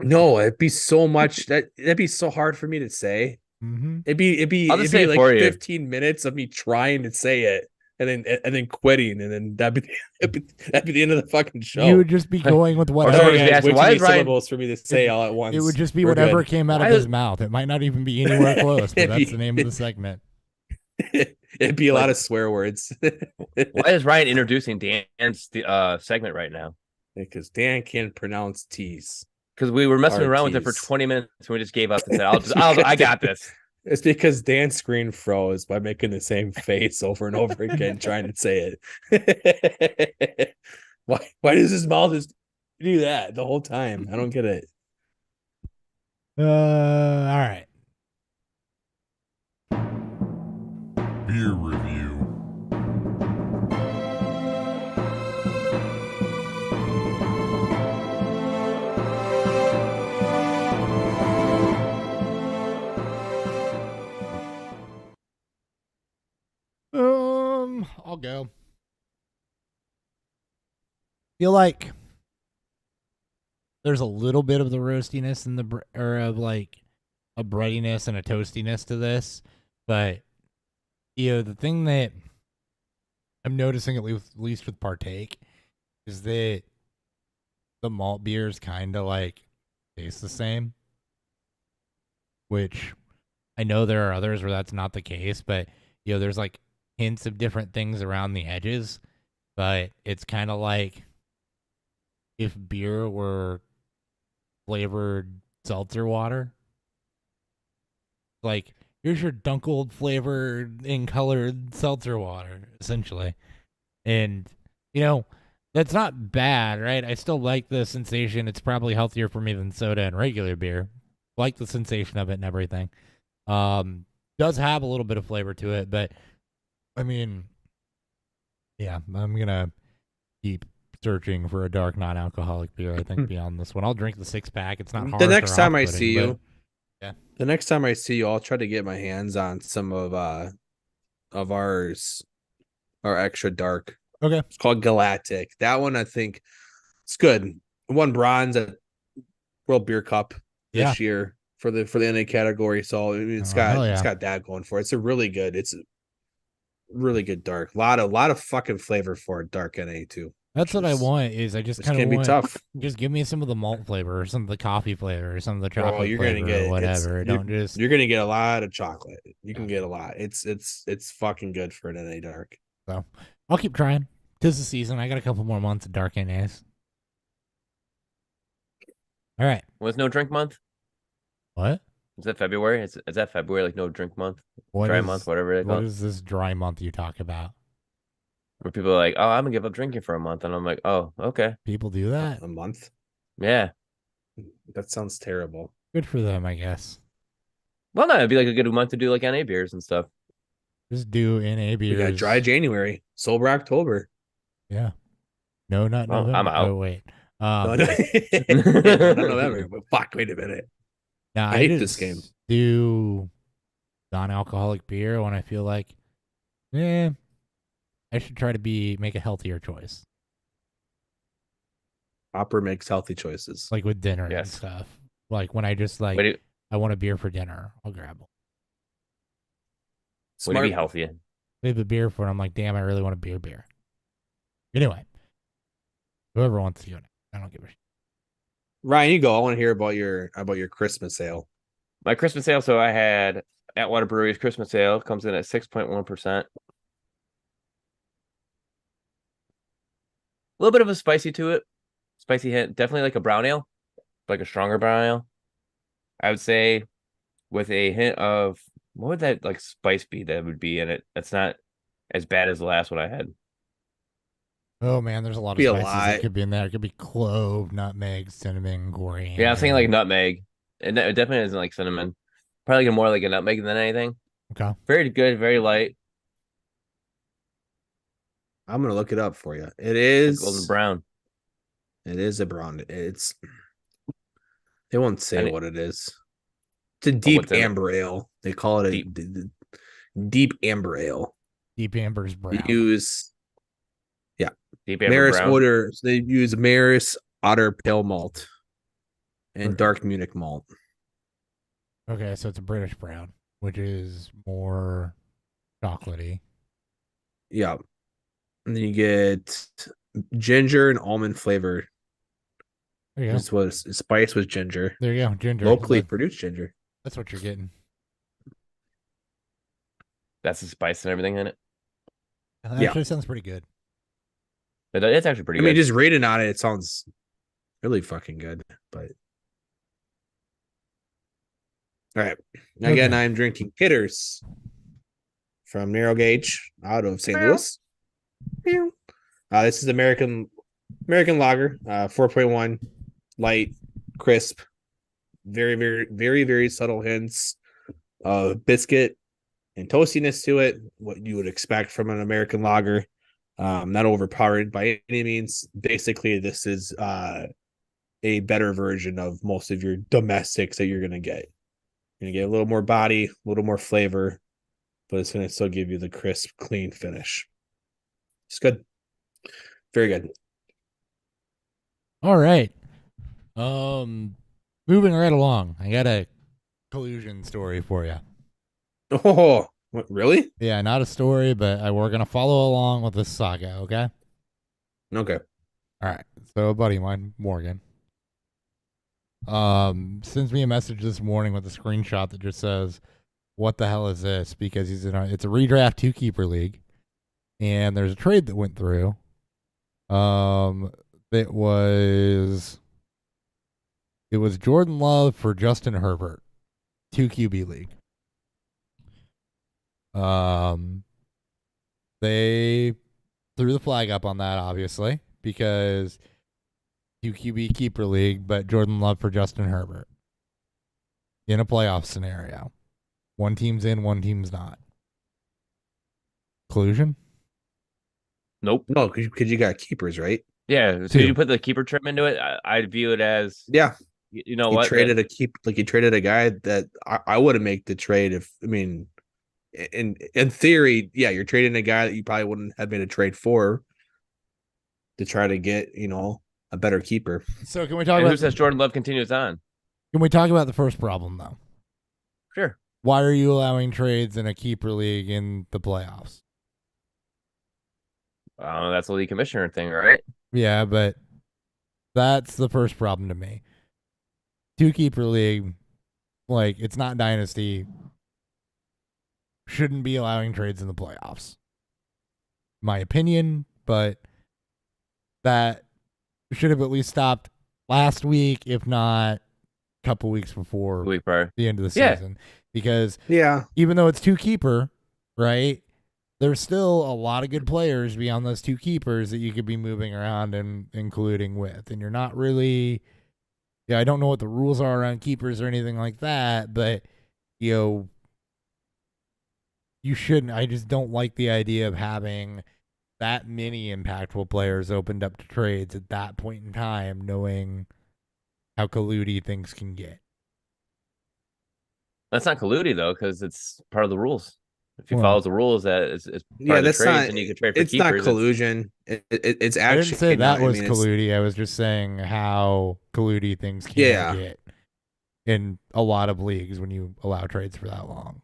No, it'd be so much that'd be so hard for me to say. Mm-hmm. It'd be I'll just say it like for you. 15 minutes of me trying to say it and then quitting, and then that'd be the end of the fucking show. You would just be going with Or whatever. someone Sorry, just guys, ask, way too why many is Ryan- syllables for me to say all at once. It would just be We're whatever good. came out of Why- his mouth. It might not even be anywhere close, but that's the name of the segment. It'd be a lot of swear words. Why is Ryan introducing Dan's segment right now? Because Dan can't pronounce T's. Because we were messing around with it for RTs. 20 minutes and we just gave up and said, I got this. It's because Dan's screen froze by making the same face over and over again, trying to say it. Why does his mouth just do that the whole time? I don't get it. All right. Beer review. I'll go. Feel like there's a little bit of the roastiness and or of like a breadiness and a toastiness to this, but the thing that I'm noticing at least with Partake is that the malt beers kind of like taste the same, which I know there are others where that's not the case, but there's like hints of different things around the edges, but it's kind of like if beer were flavored seltzer water. Like, here's your Dunkled flavored and colored seltzer water, essentially. And, that's not bad, right? I still like the sensation. It's probably healthier for me than soda and regular beer. Like the sensation of it and everything. Does have a little bit of flavor to it, but I mean, yeah, I'm gonna keep searching for a dark non-alcoholic beer. I think beyond this one, I'll drink the 6-pack. It's not hard. The next time I see but, you, yeah. The next time I see you, I'll try to get my hands on some of ours, our extra dark. Okay. It's called Galactic. That one I think it's good. It won bronze at World Beer Cup this year for the NA category. So it's got that going for it. It's a really good dark. A lot of fucking flavor for a dark NA too. That's what I want. Is I just kind of be tough. Just give me some of the malt flavor, or some of the coffee flavor, or some of the chocolate you're flavor, gonna get or whatever. You're gonna get a lot of chocolate. You can get a lot. It's fucking good for an NA dark. So I'll keep trying. 'Tis the season. I got a couple more months of dark NAs. All right. Was no drink month? What? Is that February? Is that February? Like no drink month, Dry month, whatever they call it. What is this dry month you talk about? Where people are like, "Oh, I'm gonna give up drinking for a month," and I'm like, "Oh, okay." People do that? A month? Yeah. That sounds terrible. Good for them, I guess. Well, no, it'd be like a good month to do like NA beers and stuff. Just do NA beers. We got dry January, sober October. Yeah. No, not Well, November. I'm out. Oh, wait. Not November. But fuck, wait a minute. Now, I hate this game. Do non-alcoholic beer when I feel like, I should try to make a healthier choice. Hopper makes healthy choices. Like with dinner and Yes. stuff. Like when I just like, Way I want a beer for dinner, I'll grab one. to be healthy. They have a beer for it. I'm like, damn, I really want a beer. Anyway, whoever wants to go next. I don't give a shit. Ryan, you go. I want to hear about your Christmas sale. My Christmas sale. So I had Atwater Brewery's Christmas sale comes in at 6.1%. A little bit of a spicy to it. Spicy hint. Definitely like a brown ale, like a stronger brown ale. I would say with a hint of, what would that like spice be that would be in it? That's not as bad as the last one I had. Oh man, there's a lot of Be a spices lot. that could be in there. It could be clove, nutmeg, cinnamon, coriander. Yeah, I was thinking like nutmeg. It definitely isn't like cinnamon. Probably more like a nutmeg than anything. Okay. Very good, very light. I'm gonna look it up for you. It is Golden brown. It is a brown. They won't say what it is. It's a deep what's in it? amber ale. They call it a deep amber ale. Deep amber's brown. They use Deep amber Maris brown. Otter. So they use Maris Otter pale malt and Okay. dark Munich malt. Okay, so it's a British brown, which is more chocolatey. Yeah. And then you get ginger and almond flavor. There you go. This was spice with ginger. There you go. Ginger. Locally produced ginger. That's what you're getting. That's the spice and everything in it. That Yeah. actually sounds pretty good. It's actually pretty I mean, good. just reading on it, it sounds really fucking good. But All right. Again, Okay. I'm drinking Hitters from Narrow Gauge out of St. Louis. This is American Lager, 4.1, light, crisp, very, very, very, very subtle hints of biscuit and toastiness to it. What you would expect from an American lager. Not overpowered by any means. Basically, this is a better version of most of your domestics that you're going to get. You're going to get a little more body, a little more flavor, but it's going to still give you the crisp, clean finish. It's good. Very good. All right. Moving right along. I got a collusion story for you. Oh, what, really? Yeah, not a story, but we're gonna follow along with this saga. Okay. Okay. All right. So a buddy of mine, Morgan, sends me a message this morning with a screenshot that just says, "What the hell is this?" Because it's a redraft 2-keeper league, and there's a trade that went through. It was Jordan Love for Justin Herbert, 2 QB league. They threw the flag up on that, obviously, because 2 QB keeper league, but Jordan Love for Justin Herbert in a playoff scenario. One team's in, one team's not. Collusion? Nope. No, because you got keepers, right? Yeah. So you put the keeper trim into it. I view it as You know what? Traded he traded a guy that I would have made the trade if in theory, yeah, you're trading a guy that you probably wouldn't have made a trade for to try to get, a better keeper. So can we talk who about says Jordan Love continues on? Can we talk about the first problem though? Sure. Why are you allowing trades in a keeper league in the playoffs? That's the league commissioner thing, right? Yeah, but that's the first problem to me. 2-keeper league, like, it's not Dynasty, shouldn't be allowing trades in the playoffs. My opinion, but that should have at least stopped last week, if not a couple weeks before The week prior. the end of the season. Because even though it's 2-keeper, right, there's still a lot of good players beyond those 2 keepers that you could be moving around and including with. And you're not really, I don't know what the rules are around keepers or anything like that, but, you shouldn't. I just don't like the idea of having that many impactful players opened up to trades at that point in time, knowing how colludey things can get. That's not colluding, though, because it's part of the rules. If you follow the rules, that it's part of the trades, and you can trade for it's keepers. not collusion. It's actually. I didn't say that was colludey. I was just saying how colludey things can get in a lot of leagues when you allow trades for that long.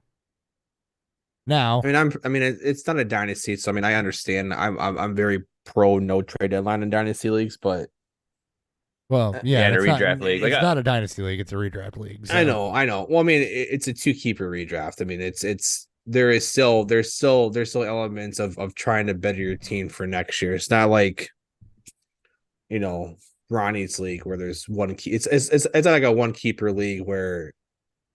Now, it's not a dynasty, so I understand. I'm very pro no trade deadline in dynasty leagues, but well, yeah, in a redraft league. It's not a dynasty league; it's a redraft league. So. I know. Well, it's a 2-keeper redraft. There's still elements of trying to better your team for next year. It's not like, Ronnie's league where there's one key. It's not like a 1-keeper league where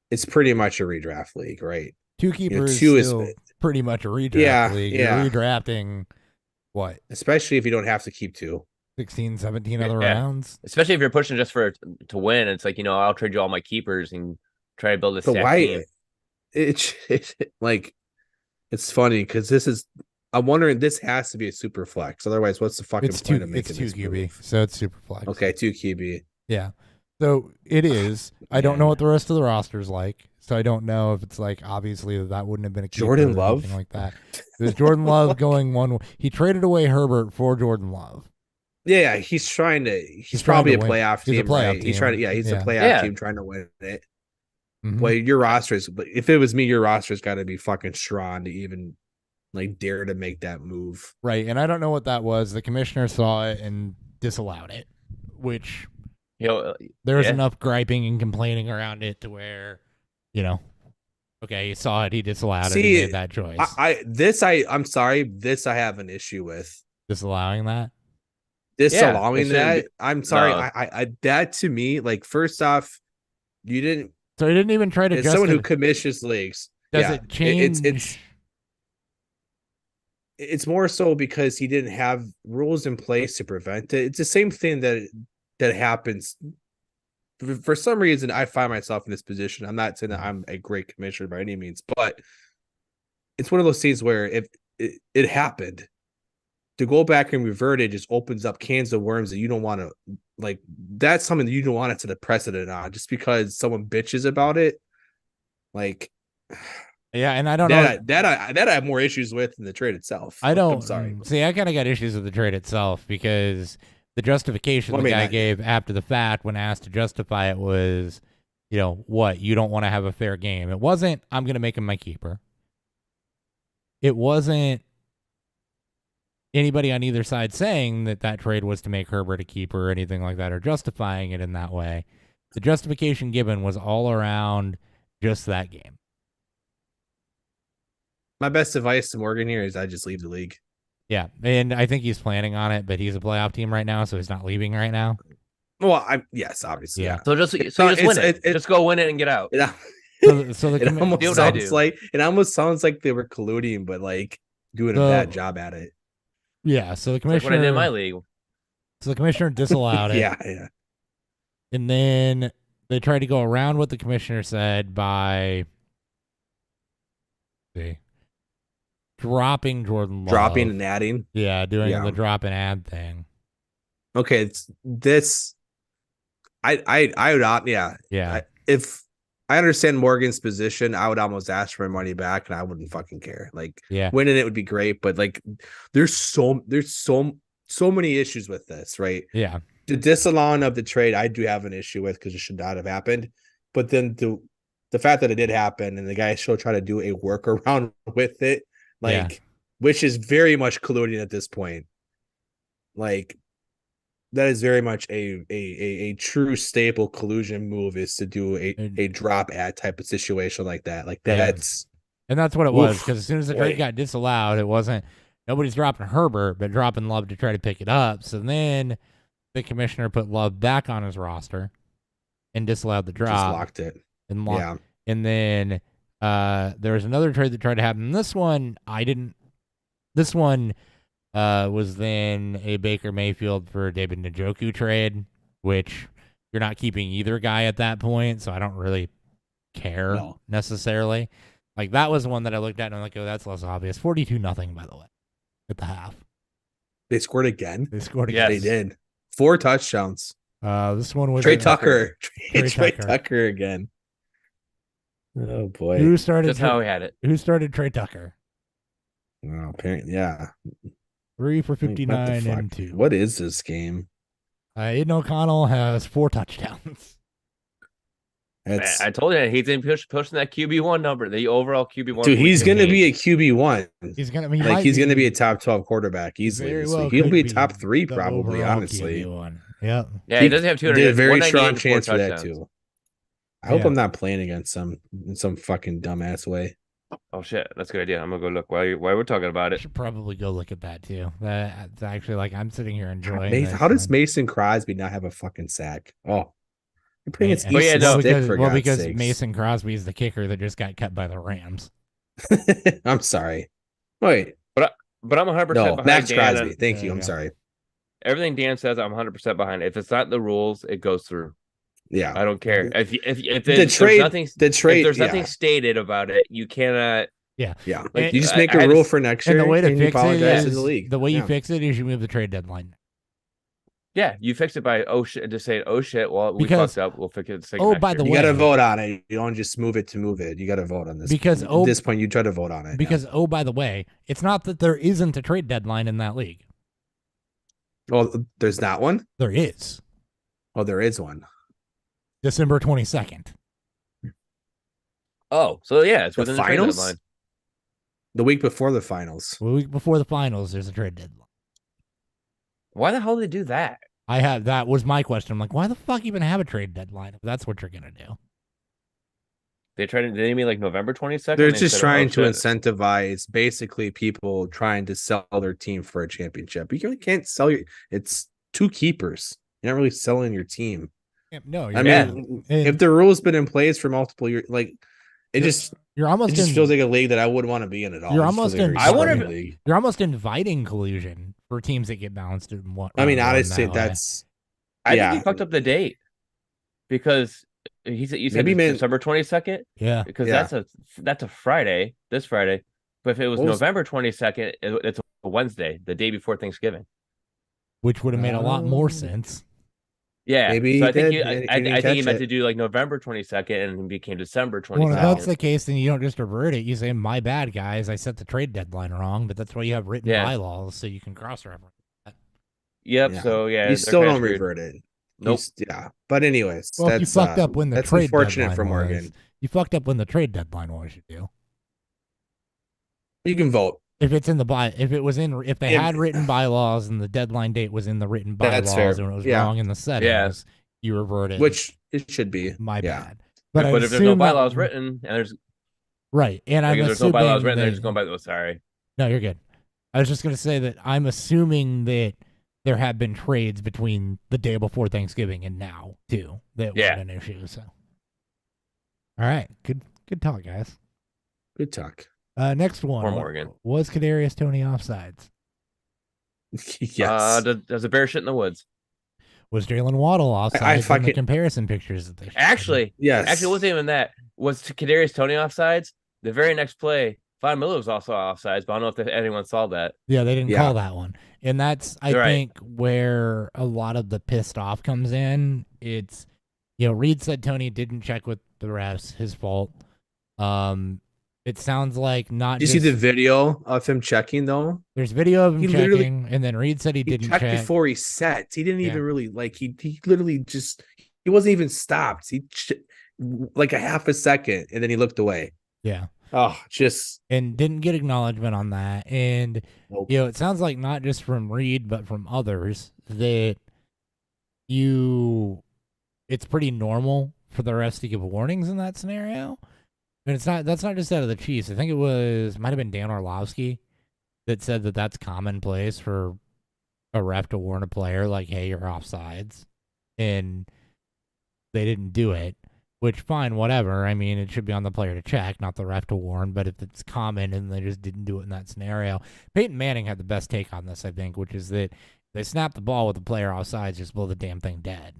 it's pretty much a redraft league, right? 2-keepers is still pretty much a redraft league. Yeah. You're redrafting what? Especially if you don't have to keep 2. 16, 17 other rounds. Especially if you're pushing just to win. It's like, I'll trade you all my keepers and try to build a stack team. It's funny because I'm wondering, this has to be a super flex. Otherwise, what's the fucking point of making it's 2 QB, so it's super flex. Okay, 2 QB. Yeah. So it is. I don't know what the rest of the roster's like. So I don't know if it's like, obviously that wouldn't have been a Jordan Love, anything like that. It was Jordan Love going one. He traded away Herbert for Jordan Love. Yeah, he's trying to. He's probably a playoff team. He's a playoff right? team. He's trying to. Yeah, he's a playoff team trying to win it. Mm-hmm. Well, your roster's. But if it was me, your roster's got to be fucking strong to even dare to make that move. Right, and I don't know what that was. The commissioner saw it and disallowed it, which there's enough griping and complaining around it to where, okay, he saw it, he disallowed it, he made that choice. I'm sorry, this I have an issue with. Disallowing that? Disallowing that? I'm sorry. No. I that to me, first off, you didn't So he didn't even try to It's someone who commissions leagues. Does it change? It's more so because he didn't have rules in place to prevent it. It's the same thing that happens. For some reason, I find myself in this position. I'm not saying that I'm a great commissioner by any means, but it's one of those things where if it happened, to go back and revert it just opens up cans of worms that you don't want to, like, that's something that you don't want to set a precedent on just because someone bitches about it. Like, yeah, and I don't know that I have more issues with than the trade itself. I'm sorry. See, I kind of got issues with the trade itself because the justification the guy gave after the fact when asked to justify it was, you don't want to have a fair game. It wasn't, I'm going to make him my keeper. It wasn't anybody on either side saying that trade was to make Herbert a keeper or anything like that or justifying it in that way. The justification given was all around just that game. My best advice to Morgan here is I just leave the league. Yeah, and I think he's planning on it, but he's a playoff team right now, so he's not leaving right now. Well, yes, obviously, yeah. So just win it. Just go win it and get out. Yeah. So it almost sounds like they were colluding, but like doing a bad job at it. Yeah, so the commissioner. Like when I did in my league. So the commissioner disallowed it. Yeah. And then they tried to go around what the commissioner said by dropping Jordan Love. Dropping and adding. Yeah, doing the drop and add thing. Okay, it's this. I would opt. Yeah. If I understand Morgan's position, I would almost ask for my money back, and I wouldn't fucking care. Like, winning it would be great, but like, there's so many issues with this, right? Yeah. The disallowing of the trade, I do have an issue with because it should not have happened. But then the fact that it did happen, and the guy still try to do a workaround with it, which is very much colluding at this point. Like, that is very much a true staple collusion move is to do a drop ad type of situation like that. Like that's and that's what it was, because as soon as the trade got disallowed, it wasn't nobody's dropping Herbert, but dropping Love to try to pick it up. So then the commissioner put Love back on his roster and disallowed the drop. Just locked it. And then there was another trade that tried to happen. This one was then a Baker Mayfield for David Njoku trade, which you're not keeping either guy at that point, so I don't really care necessarily. Like, that was one that I looked at and I'm like, oh, that's less obvious. 42-0, by the way, at the half. They scored again? They scored again. Yes. They did. 4 touchdowns. This one was Trey Tucker. Trey Tucker again. Oh, boy. Who started? That's how we had it. Who started Trey Tucker? Oh, apparently, yeah. 3 for 59 and 2. What is this game? Aiden O'Connell has 4 touchdowns. I told you he's in pushing that QB1 number, the overall QB1. Dude, he's going to be a QB1. He's going to be a top 12 quarterback easily. So he'll be top 3 probably, honestly. Yeah. Yeah, he doesn't have 200. Did a very strong chance for that too. I hope I'm not playing against some in some fucking dumbass way. Oh shit, that's a good idea. I'm gonna go look while we're talking about it. I should probably go look at that too. That's actually, like, I'm sitting here enjoying this. How does Mason Crosby not have a fucking sack? Oh, you're playing against Easton Stick for God's sakes. Mason Crosby is the kicker that just got cut by the Rams. I'm sorry. Wait, but I'm 100% behind Max Dan. Crosby. Thank you. I'm sorry. Everything Dan says, I'm 100% behind. If it's not the rules, it goes through. Yeah, I don't care. If there's nothing stated about it, you cannot. Yeah. Like, you just make a rule for next year. And the way to fix it is to the league. The way you fix it is you move the trade deadline. Yeah, you fix it by just saying well, we fucked up. We'll fix it. By the way, you got to vote on it. You don't just move it to move it. You got to vote on this. Because at this point, you try to vote on it. Because by the way, it's not that there isn't a trade deadline in that league. Well, there's not one. There is. Oh, there is one. December 22nd. Oh, so yeah, it's the within finals. The trade deadline. The week before the finals. The week before the finals, there's a trade deadline. Why the hell did they do that? That was my question. I'm like, why the fuck even have a trade deadline if that's what you're gonna do? They mean like November 22nd? They're just trying to incentivize basically people trying to sell their team for a championship. You really can't sell it's 2 keepers. You're not really selling your team. No, I Yeah. mean, And- if the rule's been in place for multiple years, like it you're almost feels like a league that I wouldn't want to be in at all. You're It just feels almost like a in- very I wonder scrubby if- league. you're almost inviting collusion for teams that get bounced in one. I mean, round one honestly, that way. that's I yeah. think he fucked up the date because you said Maybe it's meant- December 22nd yeah. because Yeah. that's a Friday, this Friday. But if it was What was- November 22nd, it's a Wednesday, the day before Thanksgiving. Which would have made a lot more Oh. sense. Yeah, Maybe so he I think did, and he didn't I think he catch meant it. to do like November 22nd and it became December Well, if 22nd. that's the case, then you don't just revert it. You say, "My bad, guys. I set the trade deadline wrong." But that's why you have written Yeah. bylaws so you can cross-reference. Yep. Yeah. So yeah, You they're still kinda don't screwed. revert it. Nope. Yeah, but anyways, Well, if you that's fucked up when the that's trade unfortunate deadline for Morgan. was, you fucked up when the trade deadline was. You do. You can vote. If it's in the if they If- had written bylaws and the deadline date was in the written That's bylaws fair. and it was Yeah. wrong in the settings, you reverted. Which it should be. my yeah. bad. But I if there's no assume that- bylaws written and there's right, and I'm there's no assuming bylaws written, they're that- just going by the sorry. No, you're good. I was just going to say that I'm assuming that there have been trades between the day before Thanksgiving and now too that Yeah. weren't an issue. So, all right, good talk, guys. Good talk. Next one. Poor Morgan. Was Kadarius Toney offsides? Yes. Does a bear shit in the woods? Was Jalen Waddle offsides in the fucking- comparison pictures that they showed? Actually, Yes. it wasn't even that. Was Kadarius Toney offsides? The very next play, Von Miller was also offsides, but I don't know if anyone saw that. Yeah, they didn't Yeah. call that one. And that's, I Right. think, where a lot of the pissed off comes in. It's, Reed said Tony didn't check with the refs, his fault. It sounds like not Did you just, see the video of him checking though? there's video of him He literally- checking, and then Reed said he He didn't checked check. before he set. He didn't Yeah. even really like. He literally just. He wasn't even stopped. Like a half a second, and then he looked away. Yeah. Oh, just And didn't get acknowledgement on that. And, nope. it sounds like not just from Reed, but from others that it's pretty normal for the refs to give warnings in that scenario. And that's not just out of the Chiefs. I think might have been Dan Orlovsky that said that that's commonplace for a ref to warn a player like, hey, you're offsides. And they didn't do it, which fine, whatever. I mean, it should be on the player to check, not the ref to warn. But if it's common and they just didn't do it in that scenario, Peyton Manning had the best take on this, I think, which is that they snap the ball with the player offsides, just blow the damn thing dead.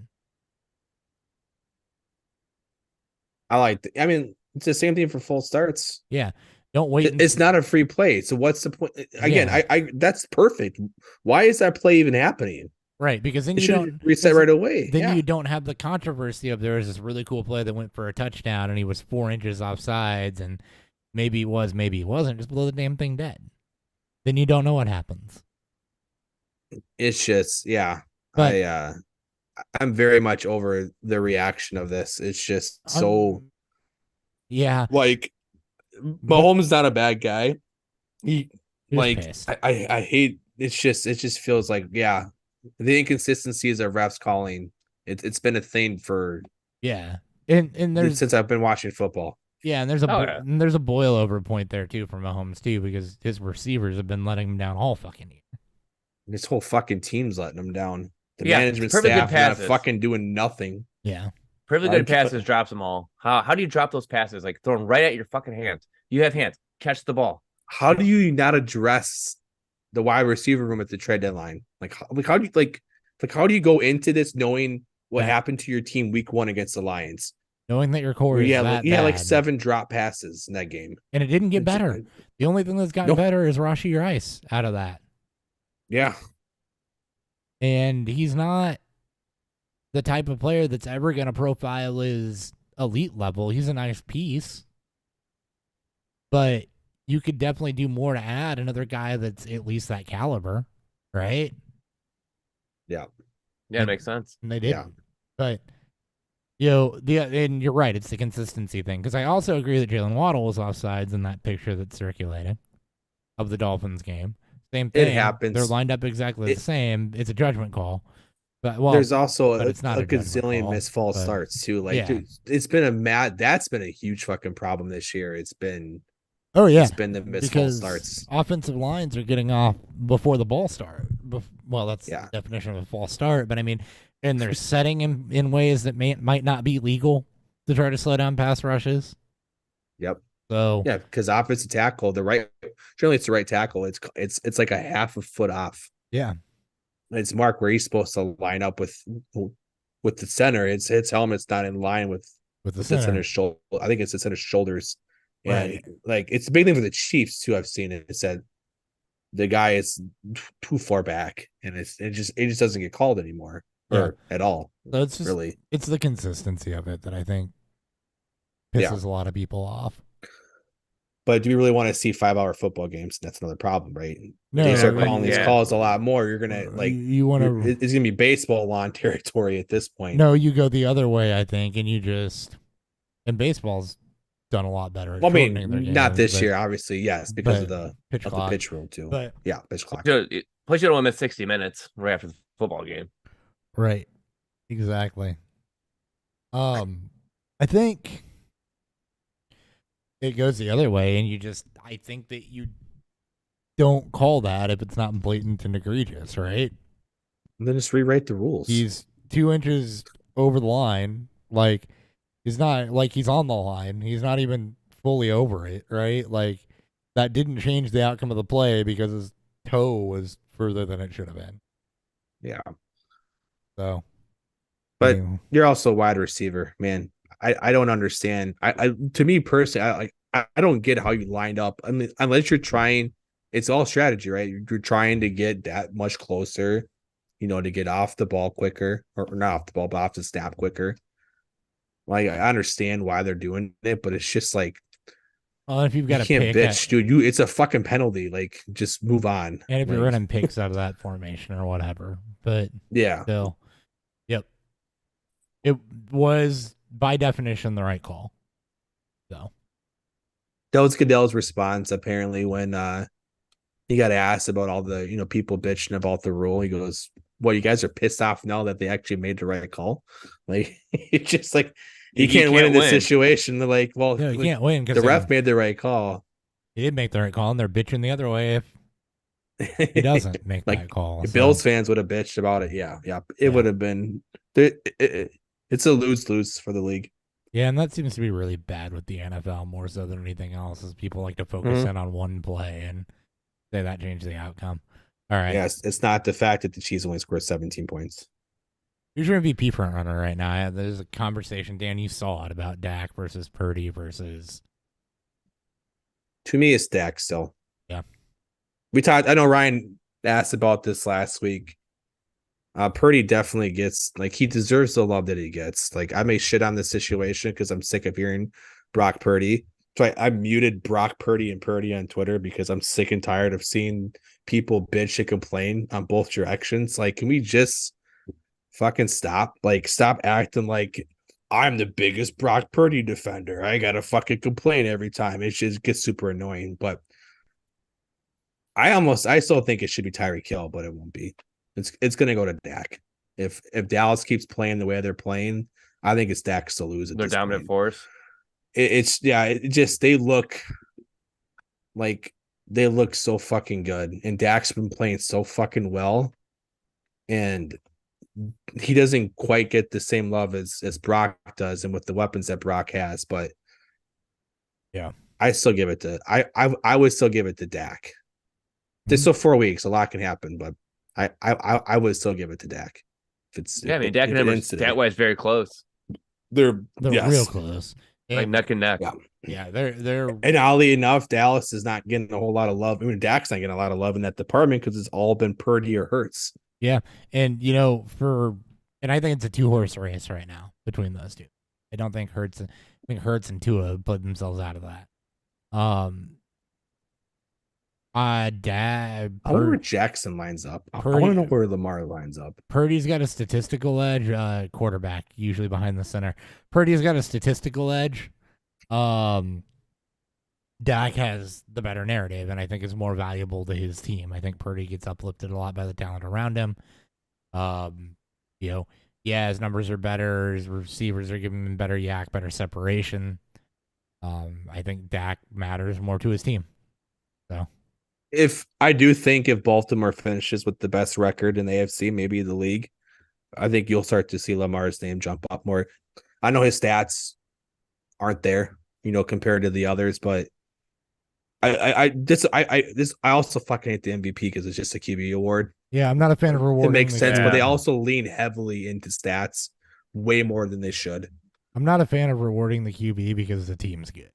I like. I mean, it's the same thing for full starts. Yeah. Don't wait. It's not a free play. So what's the point? Again, Yeah. I that's perfect. Why is that play even happening? right, because then It you should don't reset right away. Then Yeah. you don't have the controversy of there was this really cool play that went for a touchdown and he was 4 inches offsides and maybe he was, maybe he wasn't. Just blow the damn thing dead. Then you don't know what happens. It's just But- I'm very much over the reaction of this. It's just so Yeah. like Mahomes is not a bad guy. He he was like pissed. I hate it just feels like the inconsistencies of refs calling. It's been a thing for Yeah. And there's since I've been watching football. and there's a Oh, yeah. and there's a boil over point there too for Mahomes too, because his receivers have been letting him down all fucking year. This whole fucking team's letting them down. The Yeah, management perfect good staff not passes. fucking doing nothing. Yeah. Perfectly good Like- passes, drops them all. How do you drop those passes? Like throw them right at your fucking hands. You have hands. Catch the ball. How do you not address the wide receiver room at the trade deadline? How do you go into this knowing what Yeah. happened to your team week 1 against the Lions? Knowing that your core is Yeah, that he had like bad, 7 drop passes in that game. and it didn't get It's- better. The only thing that's gotten No. better is Rashi Rice out of that. Yeah. And he's not the type of player that's ever going to profile his elite level. He's a nice piece, but you could definitely do more to add another guy that's at least that caliber, right? Yeah, And- it makes sense. And they did. Yeah. But, and you're right, it's the consistency thing. Because I also agree that Jalen Waddle was offsides in that picture that's circulating of the Dolphins game. Same thing. happens. They're lined up exactly the same. It's a judgment call. But, well, There's also but a it's not a judgment gazillion call, missed false but- starts too. Like, Yeah. dude, that's been a huge fucking problem this year. It's been oh, yeah. it's been the missed false Because starts. offensive lines are getting off before the ball Well, that's Yeah. the definition of a false start. But I mean, and they're setting him in ways that might not be legal to try to slow down pass rushes. Yep. So Yeah, because offensive tackle, generally it's the right tackle. It's like a half a foot off. yeah, It's marked where he's supposed to line up with the center. His helmet's not in line with with the the center. center's shoulder. I think it's the center's shoulders. And Right. like it's a big thing for the Chiefs too. I've seen it. It said the guy is too far back, and it just doesn't get called anymore or at all. So it's just Really. it's the consistency of it that I think Yeah. pisses a lot of people off. But do we really want to see 5-hour football games? That's another problem, right? No, They start Yeah, calling these yeah. calls a lot more. You're gonna like you want to. it's gonna be baseball lawn territory at this point. No, you go the other way, I think, and you just and baseball's done a lot better. At Well, I shortening their mean, not games, this but- year, obviously, yes, because of but the pitch clock. pitch rule too. But Yeah, pitch clock. Plus, you don't want to miss 60 minutes right after the football game. right, exactly. I think it goes the other way, and I think that you don't call that if it's not blatant and egregious, right? And then just rewrite the rules. He's 2 inches over the line, like he's not like he's on the line. He's not even fully over it, right? Like that didn't change the outcome of the play because his toe was further than it should have been. Yeah. So, But anyway. you're also a wide receiver, man. I don't understand. I to me personally, I don't get how you lined up. I mean, unless you're trying, it's all strategy, right? You're trying to get that much closer, to get off the ball quicker, or not off the ball, but off the snap quicker. Like I understand why they're doing it, but it's just like Well, if you've got you a can't pick, bitch, dude. It's a fucking penalty. Like just move on. and if you're Like, running picks out of that formation or whatever, but yeah, still, yep, it was by definition the right call. So that was Goodell's response apparently when he got asked about all the people bitching about the rule. He goes, "Well, you guys are pissed off now that they actually made the right call." Like it's just like you can't win in this situation. They're like, "Well, yeah, you can't win the because ref made the right call." he did make the right call, and they're bitching the other way if he doesn't make Like, that call. If So, Bills fans would have bitched about it, yeah, it Yeah. would have been. It's a lose-lose for the league. yeah, and that seems to be really bad with the NFL more so than anything else, is people like to focus in on one play and say that changed the outcome. All right. Yes, it's not the fact that the Chiefs only scored 17 points. Who's your MVP front runner right now? There's a conversation, Dan, you saw it about Dak versus Purdy versus. To me, it's Dak still. Yeah. We talked. I know Ryan asked about this last week. Purdy definitely gets, like, he deserves the love that he gets. Like, I may shit on this situation because I'm sick of hearing Brock Purdy. So I muted Brock Purdy and Purdy on Twitter because I'm sick and tired of seeing people bitch and complain on both directions. Like, can we just fucking stop? Like, stop acting like I'm the biggest Brock Purdy defender. I gotta fucking complain every time. It just gets super annoying. But I still think it should be Tyreek Hill, but it won't be. It's gonna go to Dak. If Dallas keeps playing the way they're playing, I think it's Dak's to lose. They're dominant force. They look like they look so fucking good, and Dak's been playing so fucking well, and he doesn't quite get the same love as Brock does, and with the weapons that Brock has. But Yeah. I still give it to I would still give it to Dak. There's still 4 weeks, a lot can happen, but I would still give it to Dak. I mean, Dak and him are stat-wise very close. They're They're real close. Like And, neck and neck. Yeah. yeah, they're And oddly enough, Dallas is not getting a whole lot of love. I mean, Dak's not getting a lot of love in that department because it's all been Purdy or Hurts. and and I think it's a 2-horse race right now between those two. I don't think Hurts and Tua put themselves out of that. Dad. I wonder where Jackson lines up. I Purdy- want to know where Lamar lines up. Purdy's got a statistical edge. Quarterback, usually behind the center. Purdy's got a statistical edge. Dak has the better narrative, and I think is more valuable to his team. I think Purdy gets uplifted a lot by the talent around him. His numbers are better. His receivers are giving him better yak, better separation. I think Dak matters more to his team. So, if I do think if Baltimore finishes with the best record in the AFC, maybe the league, I think you'll start to see Lamar's name jump up more. I know his stats aren't there, compared to the others, but I also fucking hate the MVP because it's just a QB award. Yeah, I'm not a fan of rewarding. It makes sense, but they Yeah. also lean heavily into stats way more than they should. I'm not a fan of rewarding the QB because the team's good.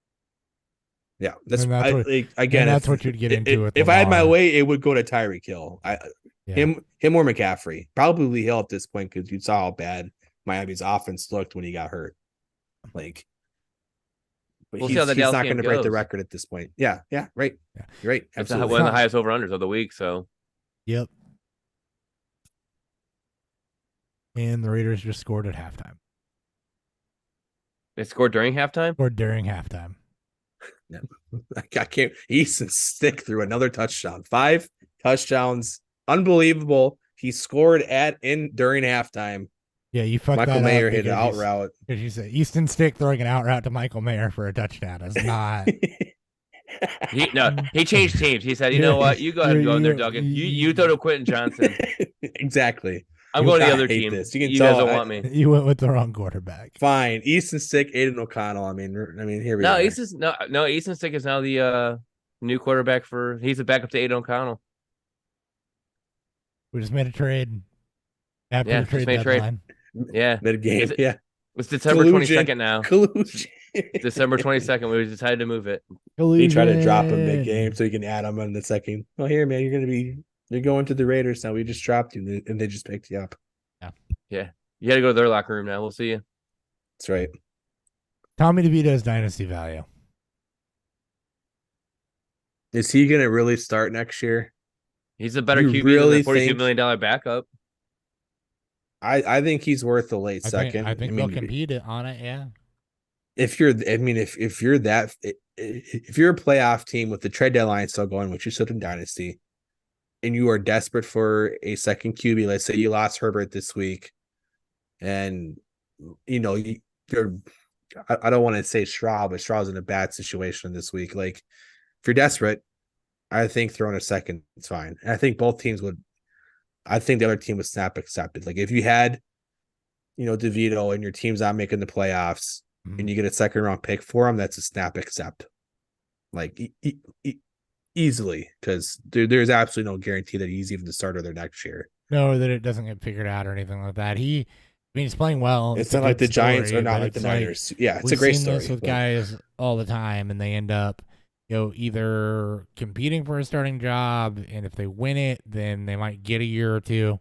Yeah, that's what you'd get into with if I had my Lamar. way, it would go to Tyreek Hill. Yeah. Him or McCaffrey. Probably Hill at this point because you saw how bad Miami's offense looked when he got hurt. But We'll see how the he's Dallas not game going to break the goes. record at this point. Yeah, right. Yeah. You're right. It's Absolutely. one of the highest over-unders of the week, so. Yep. And the Raiders just scored at halftime. They scored during halftime? Or during halftime. I can't. Easton Stick threw another touchdown. 5 touchdowns. Unbelievable. He scored during halftime. Yeah, you fucked Michael that Mayer up hit an out route. Because you said Easton Stick throwing an out route to Michael Mayer for a touchdown is not. He changed teams. He said, "You know what? You go ahead and go in there, Duggan. You throw to Quentin Johnson. Exactly. I'm going to the other I hate team. this. You can guys tell don't want me." You went with the wrong quarterback. Fine. Easton Stick, Aiden O'Connell. I mean, here we No, are. Easton Stick is now the new quarterback he's the backup to Aiden O'Connell. We just made a trade. After Yeah, the just trade made a trade. deadline. Yeah. Mid-game. Is it- Yeah. It's December Collusion. 22nd now. Collusion. December 22nd. We decided to move it. He tried to drop him Collusion. mid-game so he can add him in the second. Well, here, man, you're going to the Raiders now. We just dropped you, and they just picked you up. Yeah. You got to go to their locker room now. We'll see you. That's right. Tommy DeVito's dynasty value. Is he going to really start next year? He's a better You QB really than the $42 think- million backup. I think he's worth a late second. I think they'll compete on it, yeah. If you're a playoff team with the trade deadline still going, which you should in Dynasty, and you are desperate for a second QB, let's say you lost Herbert this week, and you're I don't want to say Stroud, but Stroud's in a bad situation this week. Like, if you're desperate, I think throwing a second is fine. And I think both teams would. I think the other team would snap accepted. Like, if you had, DeVito and your team's not making the playoffs, and you get a second round pick for him, that's a snap accept. Like, easily, because there's absolutely no guarantee that he's even the starter there next year. No, that it doesn't get figured out or anything like that. He's playing well. It's a not like good the Giants story, are not but like the it's Niners. Yeah, it's a we've great seen story. this with but- guys all the time, and they end up, either competing for a starting job, and if they win it, then they might get a year or two,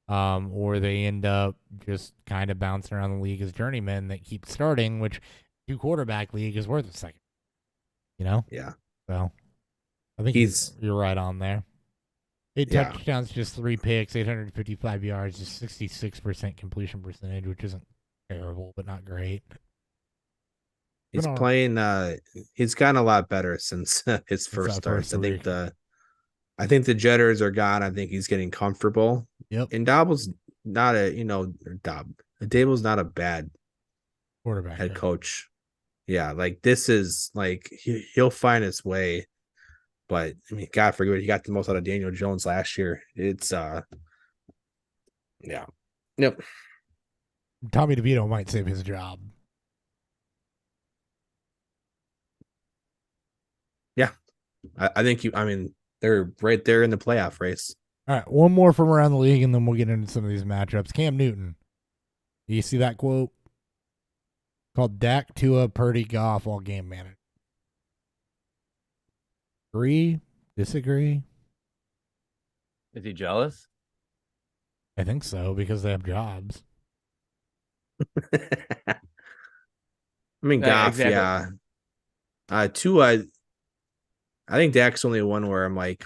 or they end up just kind of bouncing around the league as journeymen that keep starting, which 2-quarterback league is worth a second. Yeah. So I think you're right on there. 8 Yeah. touchdowns, just 3 picks, 855 yards, just 66% completion percentage, which isn't terrible, but not great. He's Been playing. He's gotten a lot better since his first that starts. first week. I think the jitters are gone. I think he's getting comfortable. Yep. And Dabble's not Dable's not a bad Quarterback. head coach. Yeah, like this is like he'll find his way. But I mean, God forget, he got the most out of Daniel Jones last year. It's yeah. Yep. Tommy DeVito might save his job. I think they're right there in the playoff race. All right, one more from around the league, and then we'll get into some of these matchups. Cam Newton. Do you see that quote? Called Dak, Tua, Purdy, Goff, all game manager. Agree? Disagree? Is he jealous? I think so, because they have jobs. I mean, Yeah, Goff, exactly. yeah. Tua, I think Dak's only one where I'm like,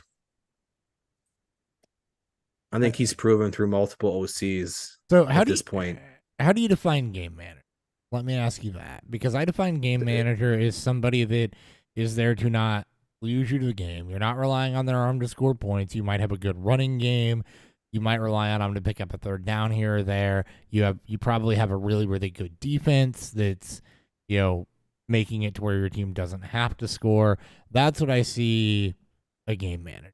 I think he's proven through multiple OCs So how at do this point. How do you define game manager? Let me ask you that, because I define game manager as somebody that is there to not lose you to the game. You're not relying on their arm to score points. You might have a good running game. You might rely on them to pick up a third down here or there. You probably have a really, really good defense that's, making it to where your team doesn't have to score. That's what I see a game manager.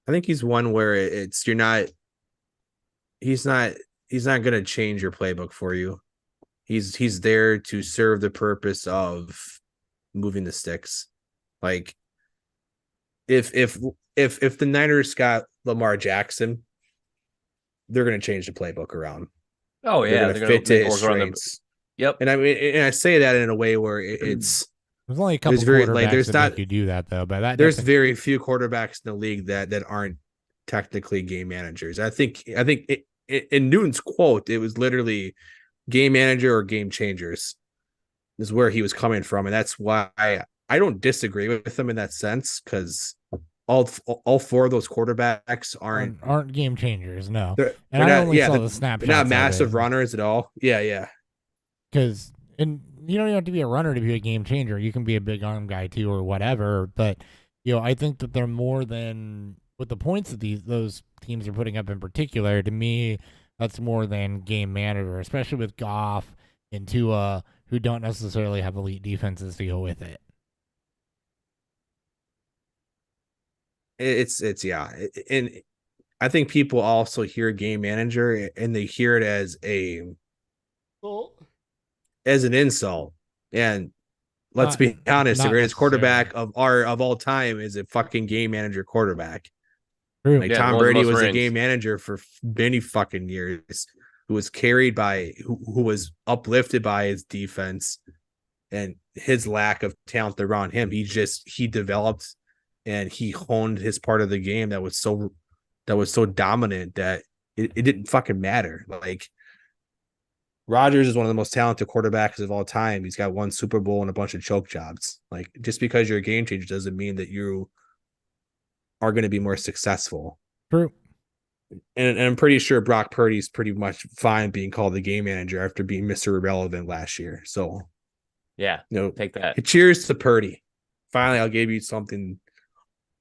I think he's one where it's he's not going to change your playbook for you. He's there to serve the purpose of moving the sticks. Like if the Niners got Lamar Jackson, they're going to change the playbook around. Oh yeah, They're going to fit to his work around strengths. Yep. And I mean, and I say that in a way where it's There's only a couple very, quarterbacks like, there's that not- make you do that though. But that there's definitely- very few quarterbacks in the league that aren't technically game managers. I think in Newton's quote, it was literally game manager or game changers is where he was coming from, and that's why I don't disagree with him in that sense, because all four of those quarterbacks aren't game changers. No, they're and I not, only yeah, saw they're, the snapshots. they're not massive runners at all. Yeah. Because and you don't even have to be a runner to be a game changer. You can be a big arm guy too, or whatever. But I think that they're more than with the points that those teams are putting up in particular. To me, that's more than game manager, especially with Goff and Tua, who don't necessarily have elite defenses to go with it. It's yeah, and I think people also hear game manager and they hear it as an insult. And let's be honest, the not greatest quarterback necessarily. of all time is a fucking game manager quarterback. True. Like Yeah, Tom one of the Brady most was a rings. game manager for many fucking years, who was carried by who was uplifted by his defense and his lack of talent around him. He developed and he honed his part of the game that was so dominant that it didn't fucking matter. Like Rodgers is one of the most talented quarterbacks of all time. He's got one Super Bowl and a bunch of choke jobs. Like, just because you're a game changer doesn't mean that you are going to be more successful. True. And I'm pretty sure Brock Purdy's pretty much fine being called the game manager after being Mr. Irrelevant last year. So, Yeah. Take that. Cheers to Purdy. Finally, I'll give you something.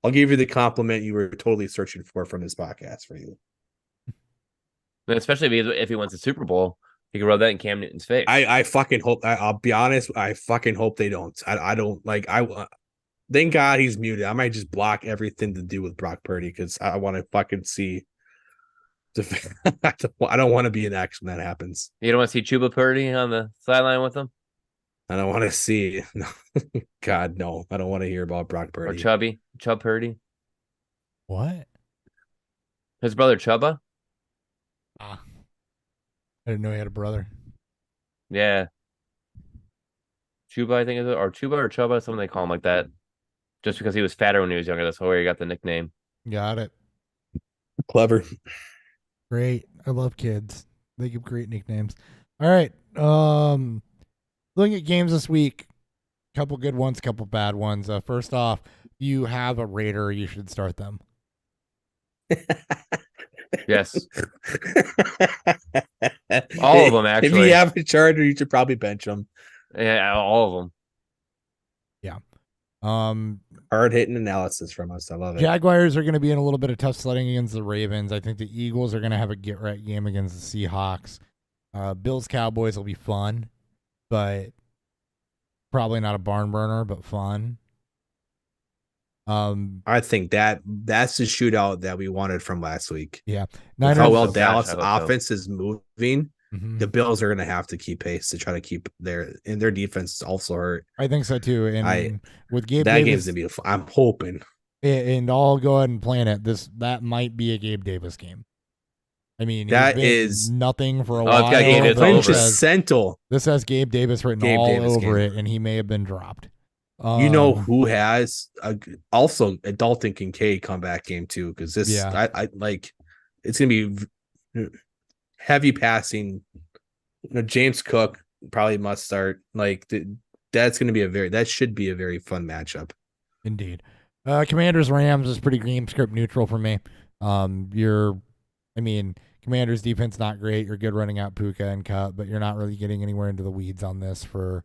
I'll give you the compliment you were totally searching for from this podcast for you. And especially if he wins the Super Bowl, he can rub that in Cam Newton's face. I fucking hope. I'll be honest. I fucking hope they don't. I don't like. Thank God he's muted. I might just block everything to do with Brock Purdy because I want to fucking see. I don't want to be an action when that happens. You don't want to see Chuba Purdy on the sideline with him? I don't want to see. No. God, no. I don't want to hear about Brock Purdy. Or Chubb Purdy. What? His brother Chubba? I didn't know he had a brother. Yeah. Chuba, I think is it, or Chuba or Chubba, something they call him like that. Just because he was fatter when he was younger, that's where he got the nickname. Got it. Clever. Great. I love kids. They give great nicknames. All right. Looking at games this week, couple good ones, couple bad ones. First off, you have a Raider, you should start them. Yes. All of them, actually. If you have a Charger, you should probably bench them. Yeah, all of them. Hard hitting analysis from us. I love it. Jaguars are going to be in a little bit of tough sledding against the Ravens. I think the Eagles are going to have a get-right game against the Seahawks. Bills Cowboys will be fun, but probably not a barn burner, but fun. I think that's the shootout that we wanted from last week. Yeah. With how well So Dallas I hope so. offense is moving, the Bills are going to have to keep pace to try to keep their defense is also hurt. I think so too. And with Gabe That Davis, game's going to be I'm hoping. and I'll go ahead and plan it. That might be a Gabe Davis game. I mean, That he's been is nothing for a it's while. got Gabe Davis all over it. Quintessential. This has Gabe Davis written Gabe all Davis over game. it, and he may have been dropped. You know who has also a Dalton Kincaid comeback game too? Because this, Yeah. I like, it's gonna be heavy passing. James Cook probably must start. Like that's gonna be that should be a very fun matchup. Indeed. Commanders Rams is pretty game script neutral for me. Commanders defense not great. You're good running out Puka and Cup, but you're not really getting anywhere into the weeds on this for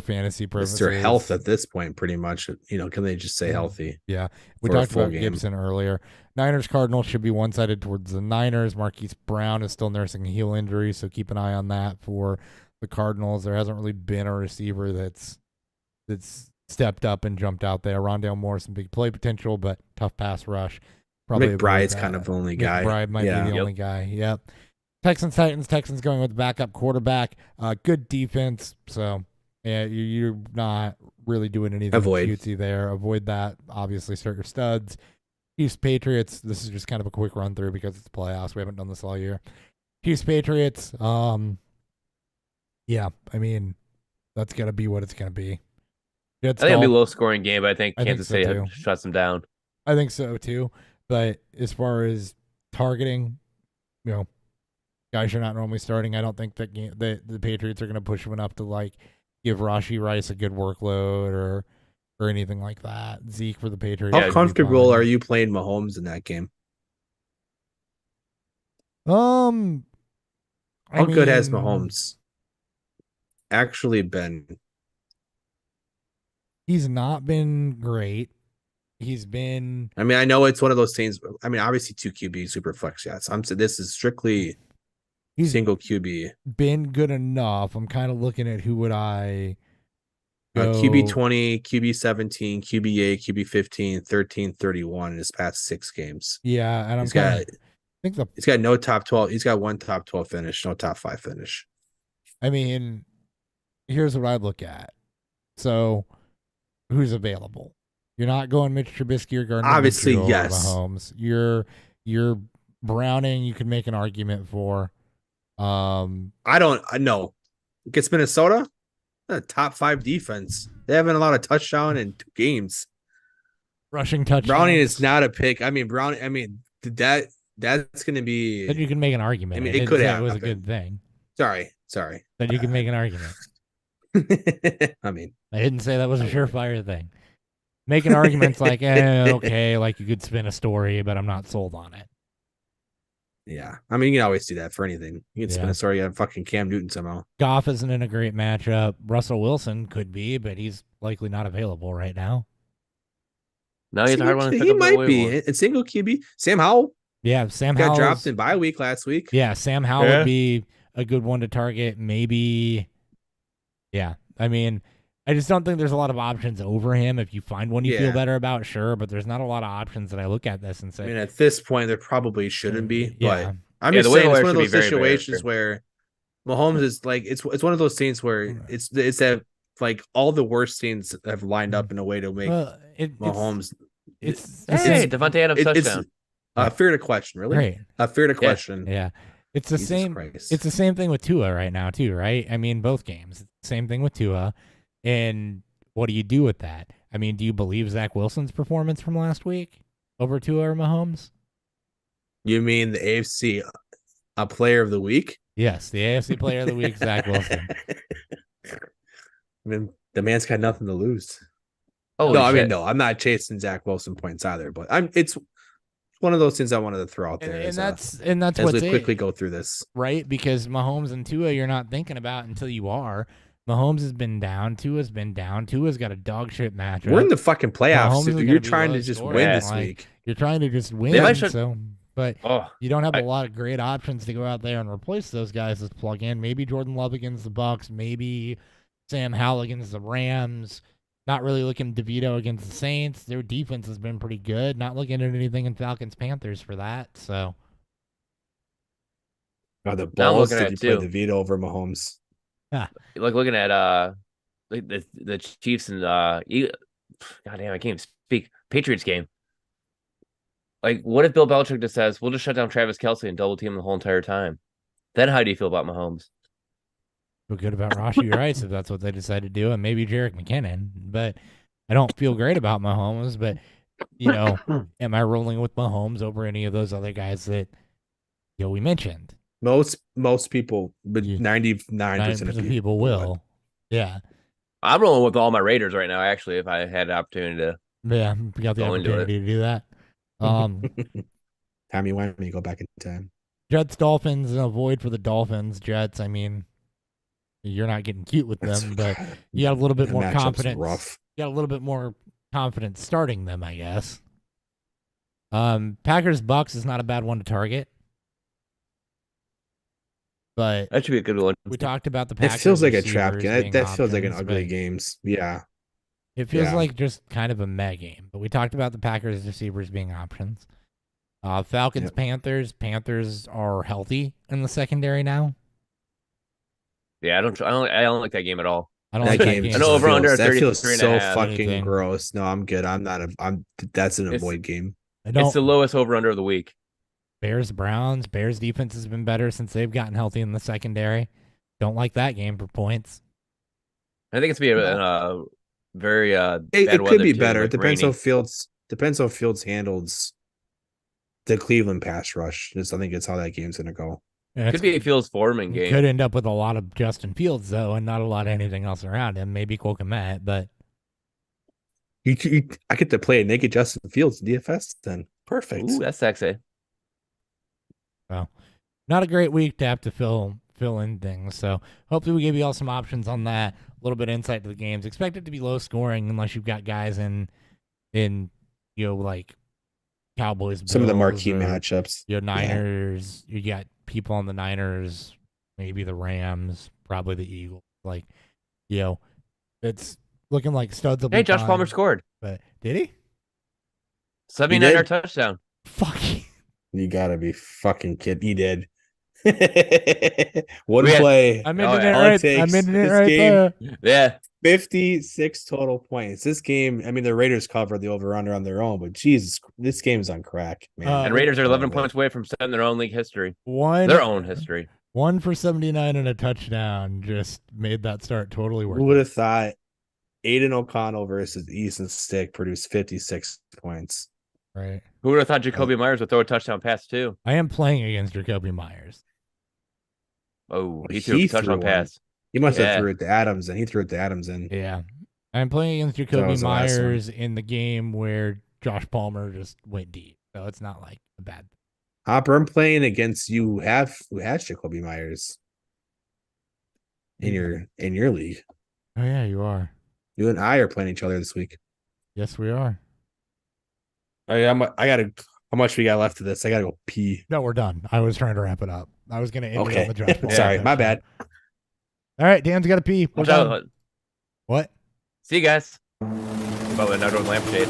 fantasy purposes. It's their health at this point, pretty much. Can they just say healthy? Yeah. We for a talked full about game. Gibson earlier. Niners Cardinals should be one-sided towards the Niners. Marquise Brown is still nursing a heel injury, so keep an eye on that for the Cardinals. There hasn't really been a receiver that's stepped up and jumped out there. Rondale Moore, some big play potential, but tough pass rush. Probably avoid McBride's that. kind of the only guy. McBride might be the Yep. only guy. Yep. Texans, Titans. Texans going with the backup quarterback. Good defense. So yeah, you're not really doing anything Avoid. cutesy there. Avoid that. Obviously, start your studs. Chiefs, Patriots. This is just kind of a quick run through because it's the playoffs. We haven't done this all year. Chiefs, Patriots. Yeah, I mean, that's gonna be what it's gonna be. Jets, I think it'll be a Dolphins. low scoring game, but I think I think Kansas so, City too. shuts them down. I think so too. But as far as targeting, guys you're not normally starting, I don't think that the Patriots are going to push him enough to like give Rashee Rice a good workload or anything like that. Zeke for the Patriots. How comfortable are you playing Mahomes in that game? How good has Mahomes actually been? He's not been great. He's been. I mean, I know it's one of those things. I mean, obviously 2 QB super flex shots. I'm saying this is strictly single QB. Been good enough. I'm kind of looking at who would I go. QB 20, QB 17, QB 8, QB 15, 13, 31 in his past 6 games. Yeah, and he's got no top 12. He's got one top 12 finish, no top 5 finish. I mean, here's what I look at. So, who's available? You're not going Mitch Trubisky or Gardner Obviously, Minshew yes. over Mahomes. You're Browning. You can make an argument for. I know. Against Minnesota, a top 5 defense. They haven't allowed a touchdown in 2 games. Rushing touchdowns. Browning is not a pick. I mean, that's going to be. Then you can make an argument. I mean, it it could say have it was happened. a good thing. Sorry. Then you can make an argument. I mean, I didn't say that was a surefire thing. Making arguments like, okay, like you could spin a story, but I'm not sold on it. yeah. I mean, you can always do that for anything. You can spin Yeah. a story on fucking Cam Newton somehow. Goff isn't in a great matchup. Russell Wilson could be, but he's likely not available right now. No, he's a hard one to pick He up. might be a single QB. Sam Howell Yeah, Sam got Howell dropped in bye week last week. Yeah, Sam Howell Yeah. would be a good one to target. Maybe. Yeah, I mean, I just don't think there's a lot of options over him. If you find one you feel Yeah. better about, sure, but there's not a lot of options that I look at this and say. I mean, at this point, there probably shouldn't be. Yeah. But I'm Yeah, just the saying, waiver it's wire one of should be those very, very situations fair. where Mahomes is like, it's one of those things where it's that like all the worst scenes have lined up in a way to make Well, Mahomes. It's Hey, Devontae Adams touchdown. It's fair to question, really. great. Fair to question. Yeah, it's the Jesus same. Christ. It's the same thing with Tua right now too, right? I mean, both games. It's the same thing with Tua, and what do you do with that? I mean, do you believe Zach Wilson's performance from last week over Tua or Mahomes? You mean the AFC player of the week? Yes, the AFC Player of the Week, Zach Wilson. I mean, the man's got nothing to lose. Holy no, I mean, shit. no, I'm not chasing Zach Wilson points either, but it's one of those things I wanted to throw out there. And that's as what's we quickly go through this, right? Because Mahomes and Tua, you're not thinking about until you are. Mahomes has been down. Tua's been down. Tua's got a dog shit matchup. we're in the fucking playoffs. Mahomes is Dude. gonna You're be trying low to just scoring, win this like, week. You're trying to just win. They might should- But Oh, you don't have I- a lot of great options to go out there and replace those guys as plug in. Maybe Jordan Love against the Bucks. Maybe Sam Howell against the Rams. Not really looking DeVito against the Saints. Their defense has been pretty good. Not looking at anything in Falcons Panthers for that. So Oh, the Now I'm balls looking did at you it, play the Vito over Mahomes? like looking at like the Chiefs and God damn, I can't even speak. Patriots game. Like, what if Bill Belichick just says, "We'll just shut down Travis Kelce and double team him the whole entire time"? Then how do you feel about Mahomes? feel good about Rashee Rice if that's what they decide to do, and maybe Jerick McKinnon. But I don't feel great about Mahomes. But am I rolling with Mahomes over any of those other guys that we mentioned? Most people, but You- 99% of 90% people will. Yeah. I'm rolling with all my Raiders right now. Actually, if I had an opportunity to, Yeah, we got the Go into it. opportunity to do that. Tommy Wimey, go back in time. Jets, Dolphins, and a void for the Dolphins. Jets, I mean, you're not getting cute with them, but you got a little bit That more matchup's confidence. rough. You got a little bit more confidence starting them, I guess. Packers, Bucks is not a bad one to target. But that should be a good one. we talked about the It Packers. feels like a trap receivers game. being That feels like an options, ugly but games. Yeah. It feels Yeah. like just kind of a meh game. But we talked about the Packers receivers being options. Falcons, Yep. Panthers. Panthers are healthy in the secondary now. Yeah, I don't like that game at all. I don't That like that game game. I know just over under feels, that feels 33 and a so half. fucking Anything. gross. No, I'm good. That's an It's- avoid game. I don't. It's the lowest over under of the week. Bears, Browns. Bears defense has been better since they've gotten healthy in the secondary. Don't like that game for points. I think it's gonna be a very It bad could weather be too, better. like It depends how rainy. Fields handles the Cleveland pass rush. I think it's how that game's gonna go. And Could be a Fields Foreman it game. could end up with a lot of Justin Fields though, and not a lot of anything else around him. Maybe Cole Kmet, but I get to play a naked Justin Fields in DFS then. Perfect. Ooh, that's sexy. not a great week to have to fill in things. So hopefully we gave you all some options on that. A little bit of insight to the games. Expect it to be low scoring unless you've got guys in like Cowboys, Some of the Bills, marquee or, matchups. Niners. You got people on the Niners, maybe the Rams, probably the Eagles. Like, it's looking like studs will be Hey, Josh fine, Palmer scored. But did he? 79-yard touchdown. Fuck. You gotta be fucking kidding. He did. One We had- play. I'm Oh, ending yeah. it All it right. takes I'm ending it this right game- there. Yeah. 56 total points. This game, I mean, the Raiders covered the over-under on their own, but Jesus, this game's on crack, man. And Raiders are 11 Love it. points away from setting their own league history. Their own history. 1 for 79 and a touchdown just made that start totally worth Who it. would have thought Aiden O'Connell versus Easton Stick produced 56 points? Right. Who would have thought Jacoby Myers would throw a touchdown pass too? I am playing against Jacoby Myers. Oh, he He threw a threw touchdown one. pass. He must Yeah. have threw it to Adams, and he threw it to Adams in. Yeah. I'm playing against Jacoby was the last one. Myers in the game where Josh Palmer just went deep. So it's not like a bad thing. Hopper, I'm playing against you who has Jacoby Myers in your league. Oh, yeah, you are. You and I are playing each other this week. Yes, we are. I gotta. How much we got left of this? I gotta go pee. No, we're done. I was trying to wrap it up. I was going to end it Okay. on the Josh Palmer. Sorry, my touchdown. bad. All right, Dan's got to pee. We're Watch done. out. What? See you guys. About another lampshade.